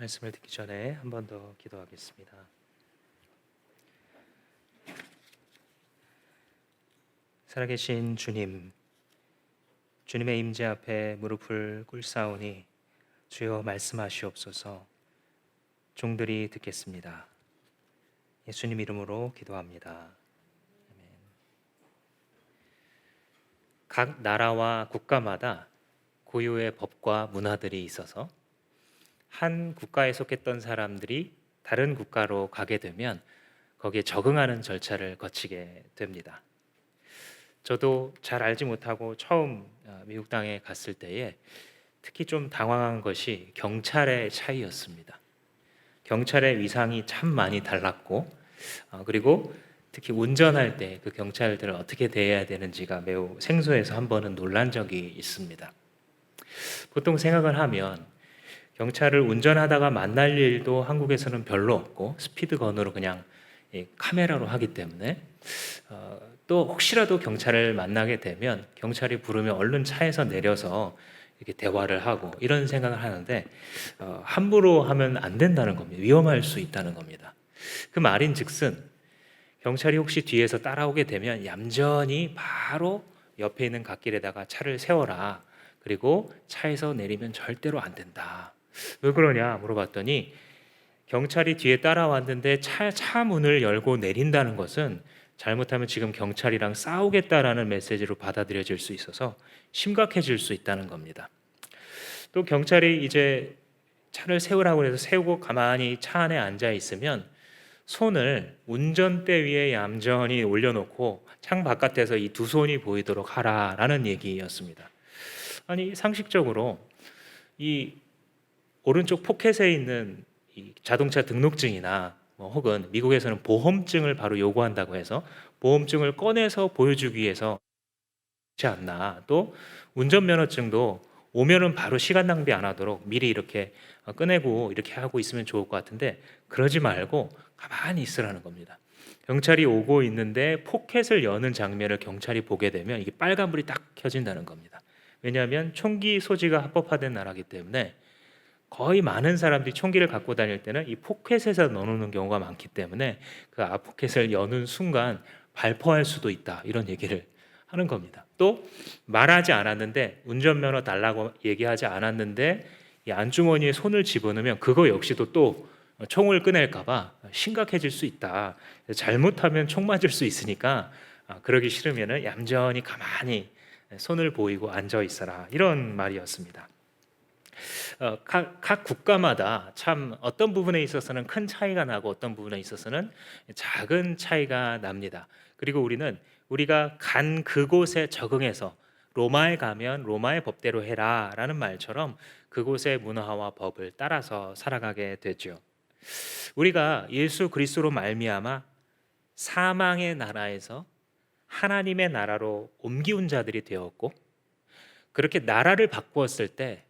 말씀을 듣기 전에 한 번 더 기도하겠습니다. 살아계신 주님, 주님의 임재 앞에 무릎을 꿇사오니 주여 말씀하시옵소서. 종들이 듣겠습니다. 예수님 이름으로 기도합니다. 아멘. 각 나라와 국가마다 고유의 법과 문화들이 있어서 한 국가에 속했던 사람들이 다른 국가로 가게 되면 거기에 적응하는 절차를 거치게 됩니다. 저도 잘 알지 못하고 처음 미국 땅에 갔을 때에 특히 좀 당황한 것이 경찰의 차이였습니다. 경찰의 위상이 참 많이 달랐고 그리고 특히 운전할 때 그 경찰들을 어떻게 대해야 되는지가 매우 생소해서 한 번은 놀란 적이 있습니다. 보통 생각을 하면 경찰을 운전하다가 만날 일도 한국에서는 별로 없고 스피드 건으로 그냥 카메라로 하기 때문에 또 혹시라도 경찰을 만나게 되면 경찰이 부르면 얼른 차에서 내려서 이렇게 대화를 하고 이런 생각을 하는데 함부로 하면 안 된다는 겁니다. 위험할 수 있다는 겁니다. 그 말인즉슨 경찰이 혹시 뒤에서 따라오게 되면 얌전히 바로 옆에 있는 갓길에다가 차를 세워라. 그리고 차에서 내리면 절대로 안 된다. 왜 그러냐 물어봤더니 경찰이 뒤에 따라왔는데 차 문을 열고 내린다는 것은 잘못하면 지금 경찰이랑 싸우겠다라는 메시지로 받아들여질 수 있어서 심각해질 수 있다는 겁니다. 또 경찰이 이제 차를 세우라고 해서 세우고 가만히 차 안에 앉아 있으면 손을 운전대 위에 얌전히 올려놓고 창 바깥에서 이 두 손이 보이도록 하라라는 얘기였습니다. 아니 상식적으로 이 오른쪽 포켓에 있는 이 자동차 등록증이나 혹은 미국에서는 보험증을 바로 요구한다고 해서 보험증을 꺼내서 보여주기 위해서 그렇지 않나. 또 운전면허증도 오면은 바로 시간 낭비 안 하도록 미리 이렇게 꺼내고 이렇게 하고 있으면 좋을 것 같은데 그러지 말고 가만히 있으라는 겁니다. 경찰이 오고 있는데 포켓을 여는 장면을 경찰이 보게 되면 이게 빨간불이 딱 켜진다는 겁니다. 왜냐하면 총기 소지가 합법화된 나라이기 때문에 거의 많은 사람들이 총기를 갖고 다닐 때는 이 포켓에서 넣어놓는 경우가 많기 때문에 그 포켓을 여는 순간 발포할 수도 있다 이런 얘기를 하는 겁니다. 또 말하지 않았는데 운전면허 달라고 얘기하지 않았는데 이 안주머니에 손을 집어넣으면 그거 역시도 또 총을 꺼낼까봐 심각해질 수 있다. 잘못하면 총 맞을 수 있으니까 그러기 싫으면 얌전히 가만히 손을 보이고 앉아 있어라 이런 말이었습니다. 각 국가마다 참 어떤 부분에 있어서는 큰 차이가 나고 어떤 부분에 있어서는 작은 차이가 납니다. 그리고 우리가 간 그곳에 적응해서 로마에 가면 로마의 법대로 해라라는 말처럼 그곳의 문화와 법을 따라서 살아가게 되죠. 우리가 예수 그리스도로 말미암아 사망의 나라에서 하나님의 나라로 옮기운 자들이 되었고 그렇게 나라를 바꾸었을 때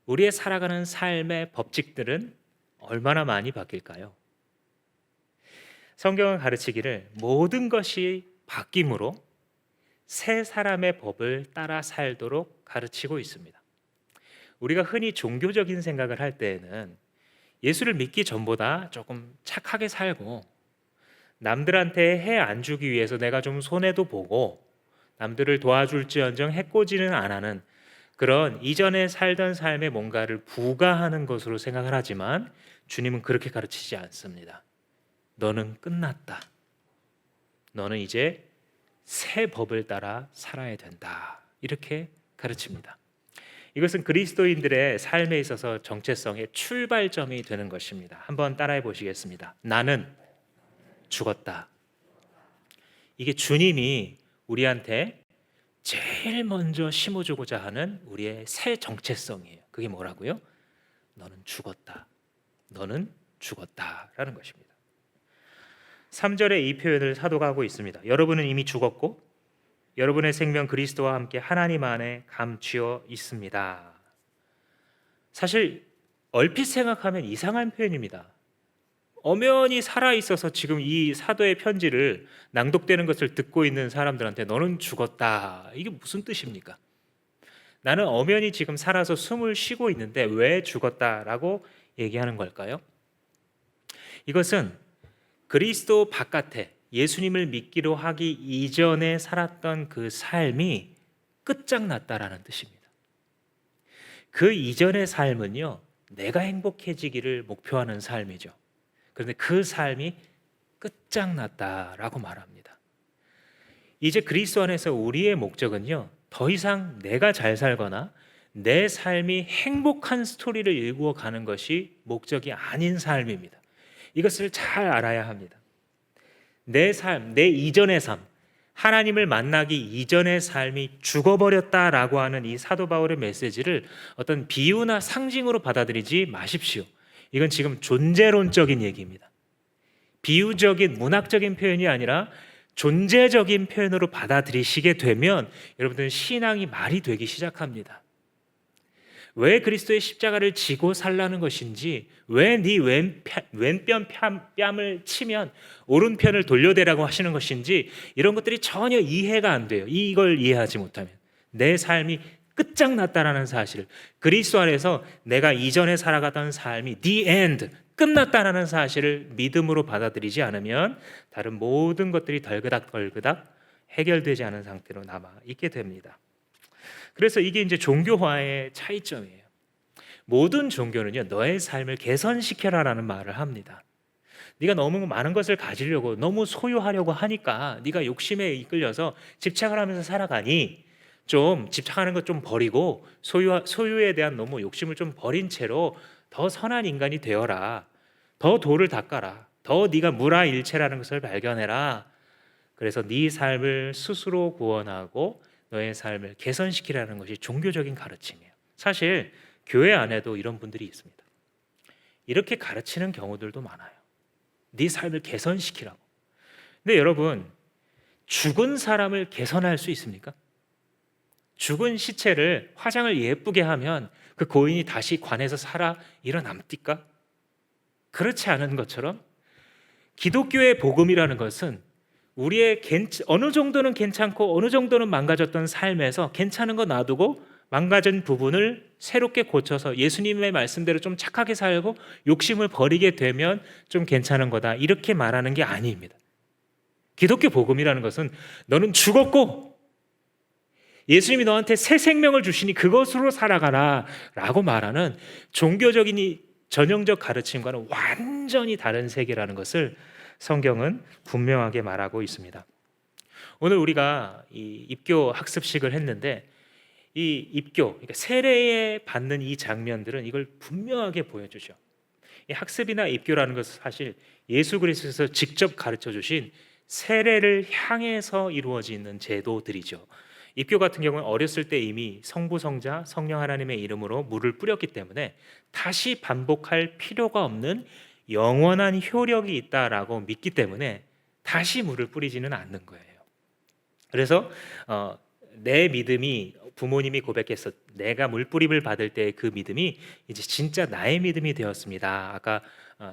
우리의 살아가는 삶의 법칙들은 얼마나 많이 바뀔까요? 성경은 가르치기를 모든 것이 바뀜으로 새 사람의 법을 따라 살도록 가르치고 있습니다. 우리가 흔히 종교적인 생각을 할 때에는 예수를 믿기 전보다 조금 착하게 살고 남들한테 해 안 주기 위해서 내가 좀 손해도 보고 남들을 도와줄지언정 해코지는 안 하는 그런 이전에 살던 삶에 뭔가를 부과하는 것으로 생각을 하지만 주님은 그렇게 가르치지 않습니다. 너는 끝났다. 너는 이제 새 법을 따라 살아야 된다. 이렇게 가르칩니다. 이것은 그리스도인들의 삶에 있어서 정체성의 출발점이 되는 것입니다. 한번 따라해 보시겠습니다. 나는 죽었다. 이게 주님이 우리한테 제일 먼저 심어주고자 하는 우리의 새 정체성이에요. 그게 뭐라고요? 너는 죽었다. 너는 죽었다라는 것입니다. 3절에 이 표현을 사도가 하고 있습니다. 여러분은 이미 죽었고 여러분의 생명 그리스도와 함께 하나님 안에 감추어 있습니다. 사실 얼핏 생각하면 이상한 표현입니다. 엄연히 살아있어서 지금 이 사도의 편지를 낭독되는 것을 듣고 있는 사람들한테 너는 죽었다. 이게 무슨 뜻입니까? 나는 엄연히 지금 살아서 숨을 쉬고 있는데 왜 죽었다라고 얘기하는 걸까요? 이것은 그리스도 바깥에 예수님을 믿기로 하기 이전에 살았던 그 삶이 끝장났다라는 뜻입니다. 그 이전의 삶은요, 내가 행복해지기를 목표하는 삶이죠. 그런데 그 삶이 끝장났다라고 말합니다. 이제 그리스도 안에서 우리의 목적은요, 더 이상 내가 잘 살거나 내 삶이 행복한 스토리를 일구어 가는 것이 목적이 아닌 삶입니다. 이것을 잘 알아야 합니다. 내 삶, 내 이전의 삶, 하나님을 만나기 이전의 삶이 죽어버렸다라고 하는 이 사도 바울의 메시지를 어떤 비유나 상징으로 받아들이지 마십시오. 이건 지금 존재론적인 얘기입니다. 비유적인 문학적인 표현이 아니라 존재적인 표현으로 받아들이시게 되면 여러분들은 신앙이 말이 되기 시작합니다. 왜 그리스도의 십자가를 지고 살라는 것인지, 왜 네 왼편 뺨을 치면 오른편을 돌려대라고 하시는 것인지, 이런 것들이 전혀 이해가 안 돼요. 이걸 이해하지 못하면 내 삶이 끝장났다라는 사실을, 그리스도 안에서 내가 이전에 살아가던 삶이 the end, 끝났다라는 사실을 믿음으로 받아들이지 않으면 다른 모든 것들이 덜그닥 해결되지 않은 상태로 남아 있게 됩니다. 그래서 이게 이제 종교화의 차이점이에요. 모든 종교는요, 너의 삶을 개선시켜라라는 말을 합니다. 네가 너무 많은 것을 가지려고, 너무 소유하려고 하니까 네가 욕심에 이끌려서 집착을 하면서 살아가니 좀 집착하는 것 좀 버리고 소유에 대한 너무 욕심을 좀 버린 채로 더 선한 인간이 되어라. 더 도를 닦아라. 더 네가 무라일체라는 것을 발견해라. 그래서 네 삶을 스스로 구원하고 너의 삶을 개선시키라는 것이 종교적인 가르침이에요. 사실 교회 안에도 이런 분들이 있습니다. 이렇게 가르치는 경우들도 많아요. 네 삶을 개선시키라고. 근데 여러분, 죽은 사람을 개선할 수 있습니까? 죽은 시체를 화장을 예쁘게 하면 그 고인이 다시 관에서 살아 일어납니까? 그렇지 않은 것처럼 기독교의 복음이라는 것은 우리의 어느 정도는 괜찮고 어느 정도는 망가졌던 삶에서 괜찮은 거 놔두고 망가진 부분을 새롭게 고쳐서 예수님의 말씀대로 좀 착하게 살고 욕심을 버리게 되면 좀 괜찮은 거다, 이렇게 말하는 게 아닙니다. 기독교 복음이라는 것은 너는 죽었고 예수님이 너한테 새 생명을 주시니 그것으로 살아가라 라고 말하는 종교적인 이 전형적 가르침과는 완전히 다른 세계라는 것을 성경은 분명하게 말하고 있습니다. 오늘 우리가 이 입교 학습식을 했는데, 이 입교, 그러니까 세례에 받는 이 장면들은 이걸 분명하게 보여주죠. 이 학습이나 입교라는 것은 사실 예수 그리스도께서 직접 가르쳐 주신 세례를 향해서 이루어지는 제도들이죠. 입교 같은 경우는 어렸을 때 이미 성부, 성자, 성령 하나님의 이름으로 물을 뿌렸기 때문에 다시 반복할 필요가 없는 영원한 효력이 있다라고 믿기 때문에 다시 물을 뿌리지는 않는 거예요. 그래서 내 믿음이, 부모님이 고백해서 내가 물뿌림을 받을 때 그 믿음이 이제 진짜 나의 믿음이 되었습니다. 아까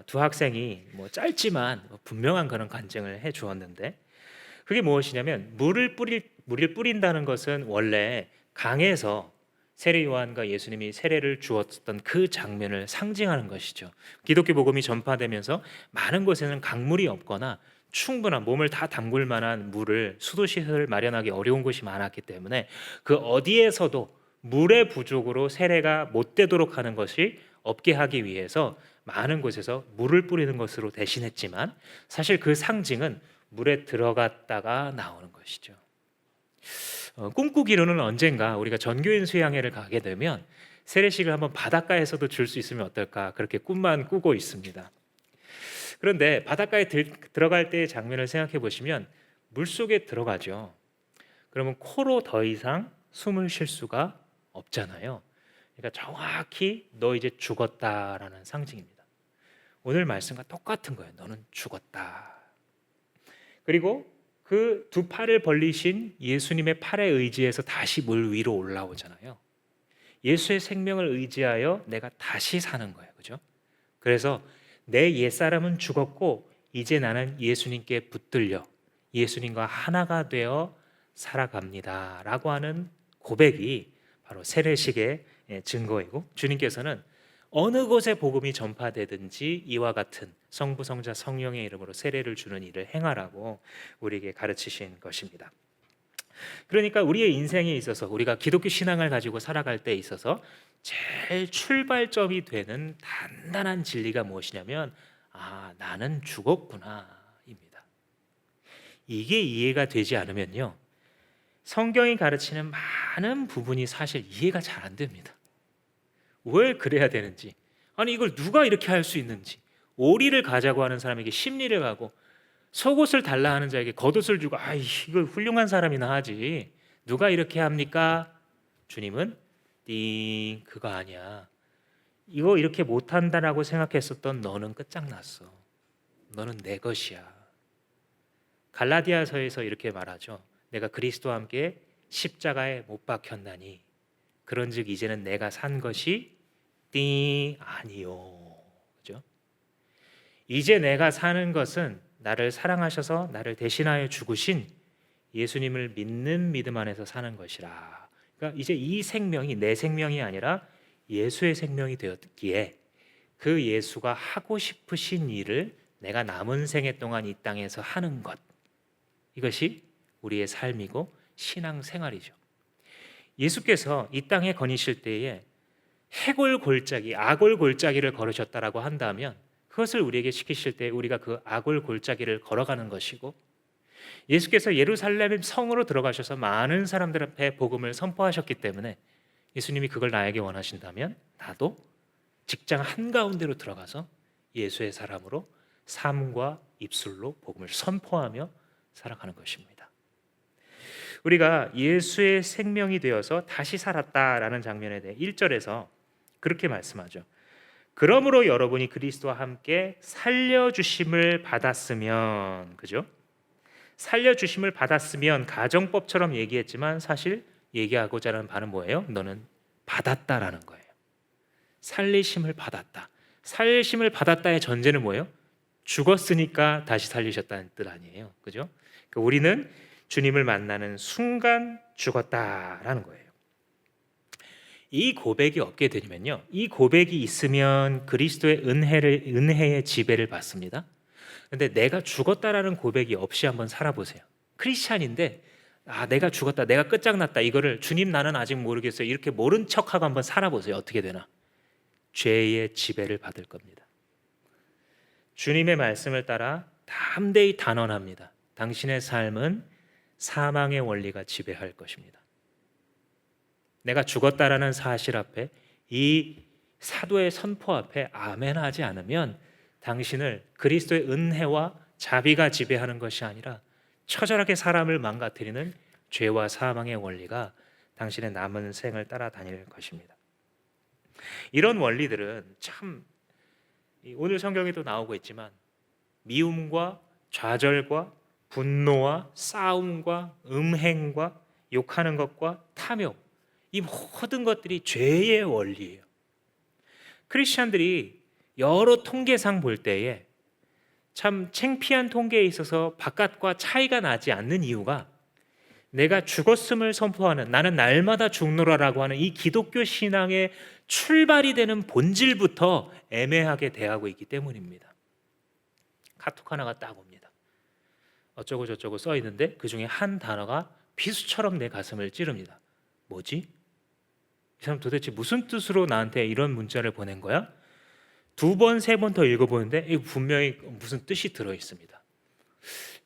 두 학생이 뭐 짧지만 분명한 그런 간증을 해 주었는데, 그게 무엇이냐면 물을 뿌린다는 것은 원래 강에서 세례 요한과 예수님이 세례를 주었던 그 장면을 상징하는 것이죠. 기독교 복음이 전파되면서 많은 곳에는 강물이 없거나 충분한 몸을 다 담글 만한 물을, 수도 시설을 마련하기 어려운 곳이 많았기 때문에 그 어디에서도 물의 부족으로 세례가 못 되도록 하는 것이 없게 하기 위해서 많은 곳에서 물을 뿌리는 것으로 대신했지만, 사실 그 상징은 물에 들어갔다가 나오는 것이죠. 꿈꾸기로는 언젠가 우리가 전교인 수양회를 가게 되면 세례식을 한번 바닷가에서도 줄 수 있으면 어떨까, 그렇게 꿈만 꾸고 있습니다. 그런데 바닷가에 들어갈 때의 장면을 생각해 보시면 물속에 들어가죠. 그러면 코로 더 이상 숨을 쉴 수가 없잖아요. 그러니까 정확히 너 이제 죽었다라는 상징입니다. 오늘 말씀과 똑같은 거예요. 너는 죽었다. 그리고 그 두 팔을 벌리신 예수님의 팔에 의지해서 다시 물 위로 올라오잖아요. 예수의 생명을 의지하여 내가 다시 사는 거예요. 그죠? 그래서 내 옛사람은 죽었고 이제 나는 예수님께 붙들려 예수님과 하나가 되어 살아갑니다 라고 하는 고백이 바로 세례식의 증거이고, 주님께서는 어느 곳에 복음이 전파되든지 이와 같은 성부, 성자, 성령의 이름으로 세례를 주는 일을 행하라고 우리에게 가르치신 것입니다. 그러니까 우리의 인생에 있어서 우리가 기독교 신앙을 가지고 살아갈 때 있어서 제일 출발점이 되는 단단한 진리가 무엇이냐면 나는 죽었구나입니다. 이게 이해가 되지 않으면요, 성경이 가르치는 많은 부분이 사실 이해가 잘 안 됩니다. 왜 그래야 되는지, 아니 이걸 누가 이렇게 할 수 있는지, 오리를 가자고 하는 사람에게 십리를 가고 속옷을 달라 하는 자에게 겉옷을 주고 이거 훌륭한 사람이나 하지 누가 이렇게 합니까? 주님은 띵, 그거 아니야. 이거 이렇게 못한다라고 생각했었던 너는 끝장났어. 너는 내 것이야. 갈라디아서에서 이렇게 말하죠. 내가 그리스도와 함께 십자가에 못 박혔나니 그런즉 이제는 내가 산 것이 띵 아니요. 그죠? 이제 내가 사는 것은 나를 사랑하셔서 나를 대신하여 죽으신 예수님을 믿는 믿음 안에서 사는 것이라. 그러니까 이제 이 생명이 내 생명이 아니라 예수의 생명이 되었기에 그 예수가 하고 싶으신 일을 내가 남은 생애 동안 이 땅에서 하는 것, 이것이 우리의 삶이고 신앙생활이죠. 예수께서 이 땅에 거니실 때에 해골골짜기, 아골골짜기를 걸으셨다라고 한다면 그것을 우리에게 시키실 때 우리가 그 아골골짜기를 걸어가는 것이고, 예수께서 예루살렘 성으로 들어가셔서 많은 사람들 앞에 복음을 선포하셨기 때문에 예수님이 그걸 나에게 원하신다면 나도 직장 한가운데로 들어가서 예수의 사람으로 삶과 입술로 복음을 선포하며 살아가는 것입니다. 우리가 예수의 생명이 되어서 다시 살았다라는 장면에 대해 1절에서 그렇게 말씀하죠. 그러므로 여러분이 그리스도와 함께 살려주심을 받았으면, 그죠? 살려주심을 받았으면 가정법처럼 얘기했지만 사실 얘기하고자 하는 바는 뭐예요? 너는 받았다라는 거예요. 살리심을 받았다. 살리심을 받았다의 전제는 뭐예요? 죽었으니까 다시 살리셨다는 뜻 아니에요. 그죠? 그러니까 우리는 주님을 만나는 순간 죽었다라는 거예요. 이 고백이 없게 되면요, 이 고백이 있으면 그리스도의 은혜의 지배를 받습니다. 근데 내가 죽었다라는 고백이 없이 한번 살아보세요. 크리스찬인데 내가 죽었다, 내가 끝장났다, 이거를 주님 나는 아직 모르겠어요, 이렇게 모른 척하고 한번 살아보세요. 어떻게 되나? 죄의 지배를 받을 겁니다. 주님의 말씀을 따라 담대히 단언합니다. 당신의 삶은 사망의 원리가 지배할 것입니다. 내가 죽었다라는 사실 앞에, 이 사도의 선포 앞에 아멘하지 않으면 당신을 그리스도의 은혜와 자비가 지배하는 것이 아니라 처절하게 사람을 망가뜨리는 죄와 사망의 원리가 당신의 남은 생을 따라다닐 것입니다. 이런 원리들은 참 오늘 성경에도 나오고 있지만 미움과 좌절과 분노와 싸움과 음행과 욕하는 것과 탐욕, 이 모든 것들이 죄의 원리예요. 크리스천들이 여러 통계상 볼 때에 참 창피한 통계에 있어서 바깥과 차이가 나지 않는 이유가, 내가 죽었음을 선포하는, 나는 날마다 죽노라라고 하는 이 기독교 신앙의 출발이 되는 본질부터 애매하게 대하고 있기 때문입니다. 카톡 하나가 딱 옵니다. 어쩌고 저쩌고 써 있는데 그 중에 한 단어가 비수처럼 내 가슴을 찌릅니다. 뭐지? 이 사람 도대체 무슨 뜻으로 나한테 이런 문자를 보낸 거야? 두 번, 세 번 더 읽어보는데 이거 분명히 무슨 뜻이 들어있습니다.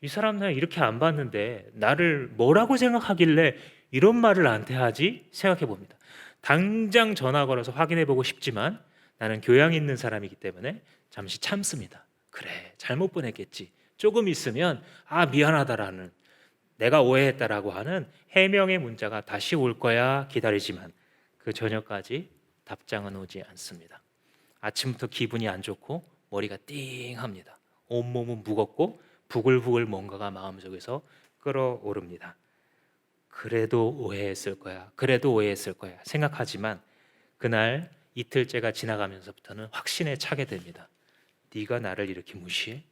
이 사람 나 이렇게 안 봤는데 나를 뭐라고 생각하길래 이런 말을 나한테 하지? 생각해 봅니다. 당장 전화 걸어서 확인해 보고 싶지만 나는 교양 있는 사람이기 때문에 잠시 참습니다. 그래, 잘못 보냈겠지. 조금 있으면 미안하다라는, 내가 오해했다라고 하는 해명의 문자가 다시 올 거야 기다리지만 그 저녁까지 답장은 오지 않습니다. 아침부터 기분이 안 좋고 머리가 띵합니다. 온몸은 무겁고 부글부글 뭔가가 마음속에서 끓어오릅니다. 그래도 오해했을 거야, 그래도 오해했을 거야 생각하지만 그날 이틀째가 지나가면서부터는 확신에 차게 됩니다. 네가 나를 이렇게 무시해?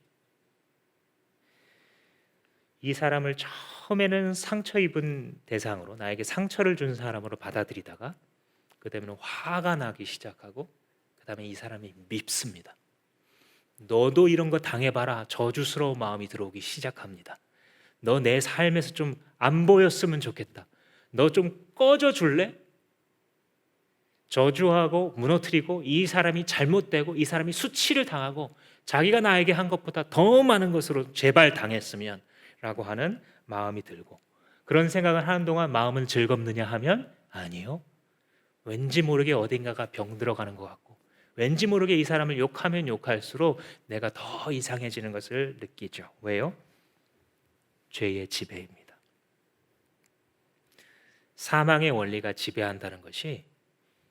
이 사람을 처음에는 상처 입은 대상으로, 나에게 상처를 준 사람으로 받아들이다가 그 때문에 화가 나기 시작하고 그 그다음에 이 사람이 밉습니다. 너도 이런 거 당해봐라. 저주스러운 마음이 들어오기 시작합니다. 너 내 삶에서 좀 안 보였으면 좋겠다. 너 좀 꺼져 줄래? 저주하고 무너뜨리고 이 사람이 잘못되고 이 사람이 수치를 당하고 자기가 나에게 한 것보다 더 많은 것으로 재발 당했으면 라고 하는 마음이 들고, 그런 생각을 하는 동안 마음은 즐겁느냐 하면 아니요. 왠지 모르게 어딘가가 병 들어가는 것 같고, 왠지 모르게 이 사람을 욕하면 욕할수록 내가 더 이상해지는 것을 느끼죠. 왜요? 죄의 지배입니다. 사망의 원리가 지배한다는 것이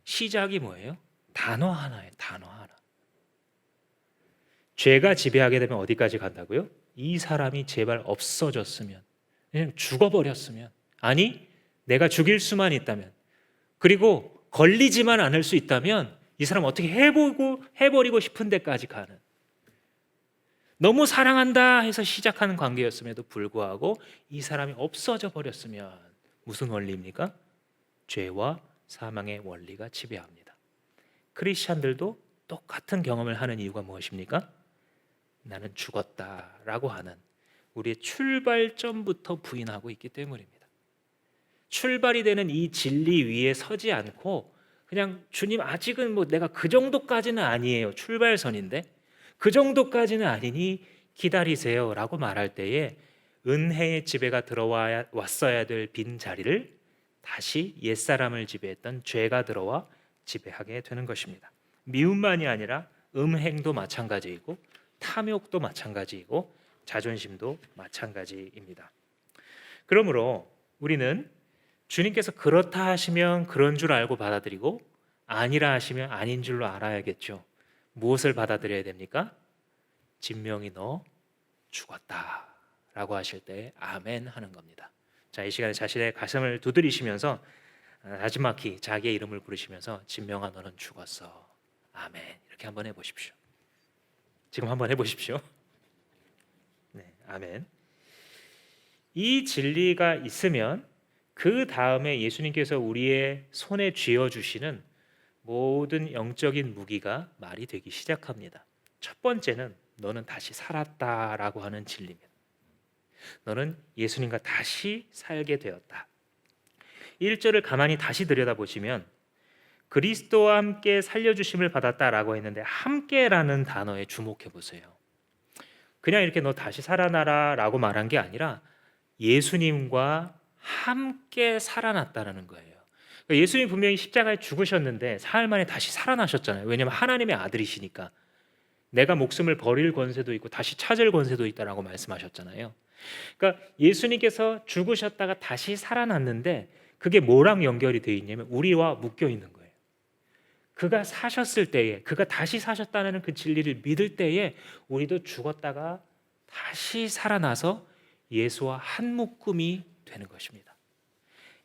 시작이 뭐예요? 단어 하나예요. 단어 하나. 죄가 지배하게 되면 어디까지 간다고요? 이 사람이 제발 없어졌으면, 그냥 죽어버렸으면, 아니 내가 죽일 수만 있다면, 그리고 걸리지만 않을 수 있다면 이 사람 어떻게 해버리고 싶은 데까지 가는, 너무 사랑한다 해서 시작하는 관계였음에도 불구하고 이 사람이 없어져 버렸으면 무슨 원리입니까? 죄와 사망의 원리가 지배합니다. 크리스찬들도 똑같은 경험을 하는 이유가 무엇입니까? 나는 죽었다라고 하는 우리의 출발점부터 부인하고 있기 때문입니다. 출발이 되는 이 진리 위에 서지 않고 그냥 주님 아직은 뭐 내가 그 정도까지는 아니에요. 출발선인데 그 정도까지는 아니니 기다리세요라고 말할 때에 은혜의 지배가 들어왔어야 될 빈 자리를 다시 옛사람을 지배했던 죄가 들어와 지배하게 되는 것입니다. 미움만이 아니라 음행도 마찬가지이고 탐욕도 마찬가지이고 자존심도 마찬가지입니다. 그러므로 우리는 주님께서 그렇다 하시면 그런 줄 알고 받아들이고 아니라 하시면 아닌 줄로 알아야겠죠. 무엇을 받아들여야 됩니까? 진명이 너 죽었다 라고 하실 때 아멘 하는 겁니다. 자, 이 시간에 자신의 가슴을 두드리시면서 나지막히 자기의 이름을 부르시면서 진명아 너는 죽었어. 아멘. 이렇게 한번 해보십시오. 지금 한번 해보십시오. 네, 아멘. 이 진리가 있으면 그 다음에 예수님께서 우리의 손에 쥐어주시는 모든 영적인 무기가 말이 되기 시작합니다. 첫 번째는 너는 다시 살았다라고 하는 진리입니다. 너는 예수님과 다시 살게 되었다. 1절을 가만히 다시 들여다보시면 그리스도와 함께 살려주심을 받았다라고 했는데 함께라는 단어에 주목해 보세요. 그냥 이렇게 너 다시 살아나라 라고 말한 게 아니라 예수님과 함께 살아났다는 거예요. 그러니까 예수님 분명히 십자가에 죽으셨는데 사흘 만에 다시 살아나셨잖아요. 왜냐하면 하나님의 아들이시니까. 내가 목숨을 버릴 권세도 있고 다시 찾을 권세도 있다라고 말씀하셨잖아요. 그러니까 예수님께서 죽으셨다가 다시 살아났는데 그게 뭐랑 연결이 되어 있냐면 우리와 묶여 있는 거예요. 그가 사셨을 때에, 그가 다시 사셨다는 그 진리를 믿을 때에 우리도 죽었다가 다시 살아나서 예수와 한 묶음이 되는 것입니다.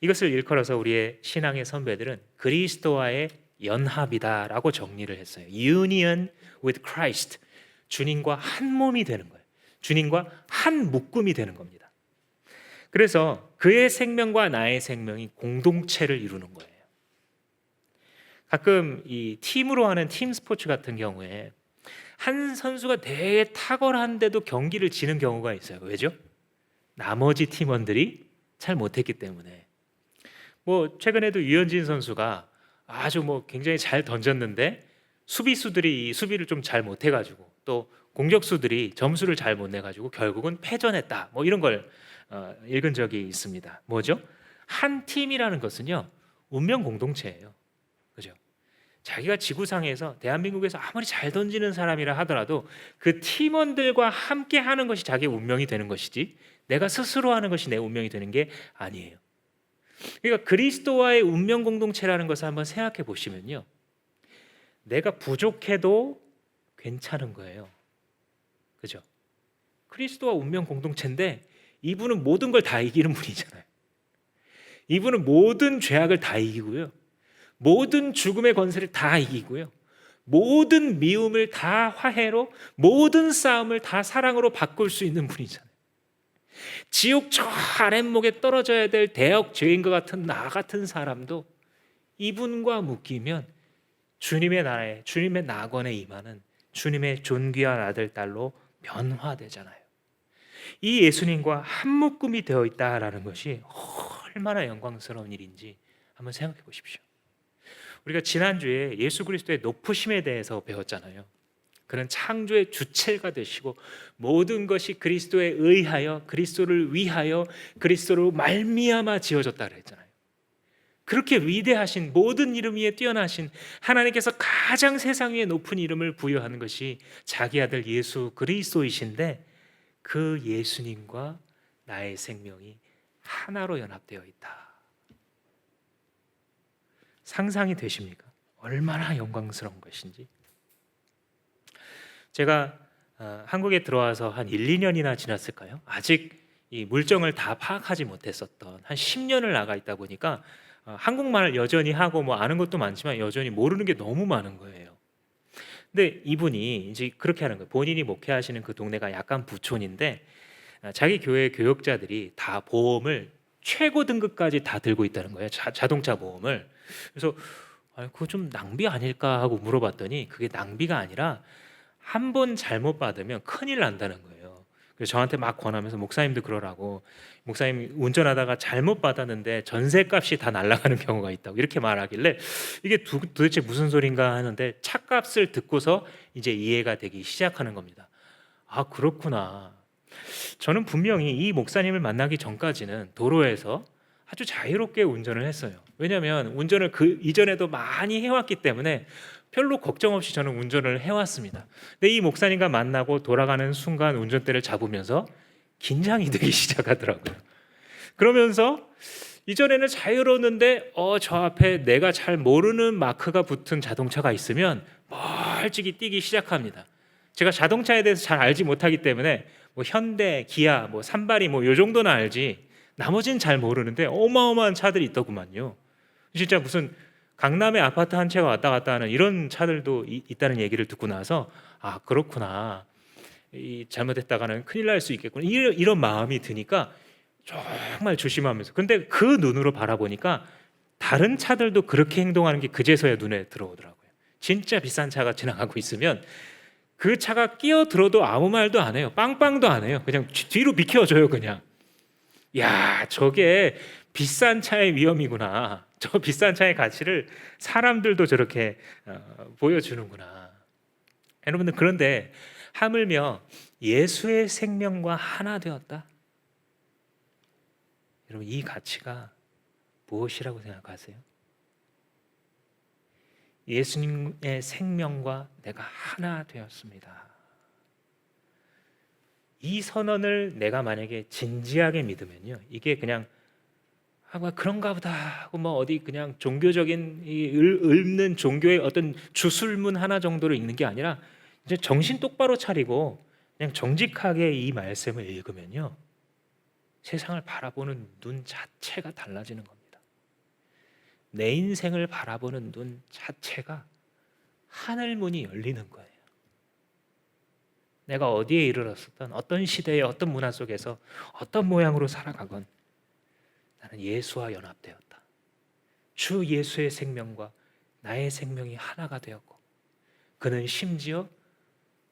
이것을 일컬어서 우리의 신앙의 선배들은 그리스도와의 연합이다라고 정리를 했어요. Union with Christ. 주님과 한 몸이 되는 거예요. 주님과 한 묶음이 되는 겁니다. 그래서 그의 생명과 나의 생명이 공동체를 이루는 거예요. 가끔 이 팀으로 하는 팀 스포츠 같은 경우에 한 선수가 되게 탁월한데도 경기를 지는 경우가 있어요. 왜죠? 나머지 팀원들이 잘 못했기 때문에. 뭐 최근에도 유현진 선수가 아주 뭐 굉장히 잘 던졌는데 수비수들이 이 수비를 좀 잘 못해가지고 또 공격수들이 점수를 잘 못 내가지고 결국은 패전했다. 뭐 이런 걸 읽은 적이 있습니다. 뭐죠? 한 팀이라는 것은요 운명 공동체예요. 그죠? 자기가 지구상에서 대한민국에서 아무리 잘 던지는 사람이라 하더라도 그 팀원들과 함께 하는 것이 자기의 운명이 되는 것이지 내가 스스로 하는 것이 내 운명이 되는 게 아니에요. 그러니까 그리스도와의 운명 공동체라는 것을 한번 생각해 보시면요. 내가 부족해도 괜찮은 거예요. 그죠? 그리스도와 운명 공동체인데 이분은 모든 걸 다 이기는 분이잖아요. 이분은 모든 죄악을 다 이기고요. 모든 죽음의 권세를 다 이기고요. 모든 미움을 다 화해로, 모든 싸움을 다 사랑으로 바꿀 수 있는 분이잖아요. 지옥 저 아랫목에 떨어져야 될 대역 죄인과 같은 나 같은 사람도 이분과 묶이면 주님의 나라에, 주님의 낙원에 임하는 주님의 존귀한 아들, 딸로 변화되잖아요. 이 예수님과 한 묶음이 되어 있다라는 것이 얼마나 영광스러운 일인지 한번 생각해 보십시오. 우리가 지난주에 예수 그리스도의 높으심에 대해서 배웠잖아요. 그는 창조의 주체가 되시고 모든 것이 그리스도에 의하여, 그리스도를 위하여, 그리스도로 말미암아 지어졌다 그랬잖아요. 그렇게 위대하신, 모든 이름 위에 뛰어나신 하나님께서 가장 세상 위에 높은 이름을 부여하는 것이 자기 아들 예수 그리스도이신데, 그 예수님과 나의 생명이 하나로 연합되어 있다. 상상이 되십니까? 얼마나 영광스러운 것인지. 제가 한국에 들어와서 한 1, 2년이나 지났을까요? 아직 이 물정을 다 파악하지 못했었던 한 10년을 나가 있다 보니까 한국말을 여전히 하고 뭐 아는 것도 많지만 여전히 모르는 게 너무 많은 거예요. 근데 이분이 이제 그렇게 하는 거예요. 본인이 목회하시는 그 동네가 약간 부촌인데 자기 교회 교역자들이 다 보험을 최고 등급까지 다 들고 있다는 거예요. 자동차 보험을. 그래서 그거 좀 낭비 아닐까 하고 물어봤더니 그게 낭비가 아니라 한 번 잘못 받으면 큰일 난다는 거예요. 그래서 저한테 막 권하면서 목사님도 그러라고, 목사님 운전하다가 잘못 받았는데 전세값이 다 날아가는 경우가 있다고 이렇게 말하길래 이게 도대체 무슨 소린가 하는데 차값을 듣고서 이제 이해가 되기 시작하는 겁니다. 아, 그렇구나. 저는 분명히 이 목사님을 만나기 전까지는 도로에서 아주 자유롭게 운전을 했어요. 왜냐하면 운전을 그 이전에도 많이 해왔기 때문에 별로 걱정 없이 저는 운전을 해왔습니다. 근데 이 목사님과 만나고 돌아가는 순간 운전대를 잡으면서 긴장이 되기 시작하더라고요. 그러면서 이전에는 자유로웠는데 저 앞에 내가 잘 모르는 마크가 붙은 자동차가 있으면 멀찍이 뛰기 시작합니다. 제가 자동차에 대해서 잘 알지 못하기 때문에 뭐 현대, 기아, 뭐 산발이 뭐 요 정도는 알지 나머지는 잘 모르는데 어마어마한 차들이 있더구만요. 진짜 무슨 강남에 아파트 한 채가 왔다 갔다 하는 이런 차들도 있다는 얘기를 듣고 나서 아, 그렇구나. 잘못했다가는 큰일 날 수 있겠구나. 이런 마음이 드니까 정말 조심하면서, 근데 그 눈으로 바라보니까 다른 차들도 그렇게 행동하는 게 그제서야 눈에 들어오더라고요. 진짜 비싼 차가 지나가고 있으면 그 차가 끼어들어도 아무 말도 안 해요. 빵빵도 안 해요. 그냥 뒤로 비켜줘요. 그냥. 야, 저게 비싼 차의 위험이구나. 저 비싼 차의 가치를 사람들도 저렇게 보여주는구나. 여러분들, 그런데 하물며 예수의 생명과 하나 되었다. 여러분, 이 가치가 무엇이라고 생각하세요? 예수님의 생명과 내가 하나 되었습니다. 이 선언을 내가 만약에 진지하게 믿으면요, 이게 그냥 뭐 그런가 보다 하고 뭐 어디 그냥 종교적인 읊는 종교의 어떤 주술문 하나 정도로 읽는 게 아니라 이제 정신 똑바로 차리고 그냥 정직하게 이 말씀을 읽으면요, 세상을 바라보는 눈 자체가 달라지는 겁니다. 내 인생을 바라보는 눈 자체가 하늘문이 열리는 거예요. 내가 어디에 이르렀었던 어떤 시대의 어떤 문화 속에서 어떤 모양으로 살아가건 나는 예수와 연합되었다. 주 예수의 생명과 나의 생명이 하나가 되었고 그는 심지어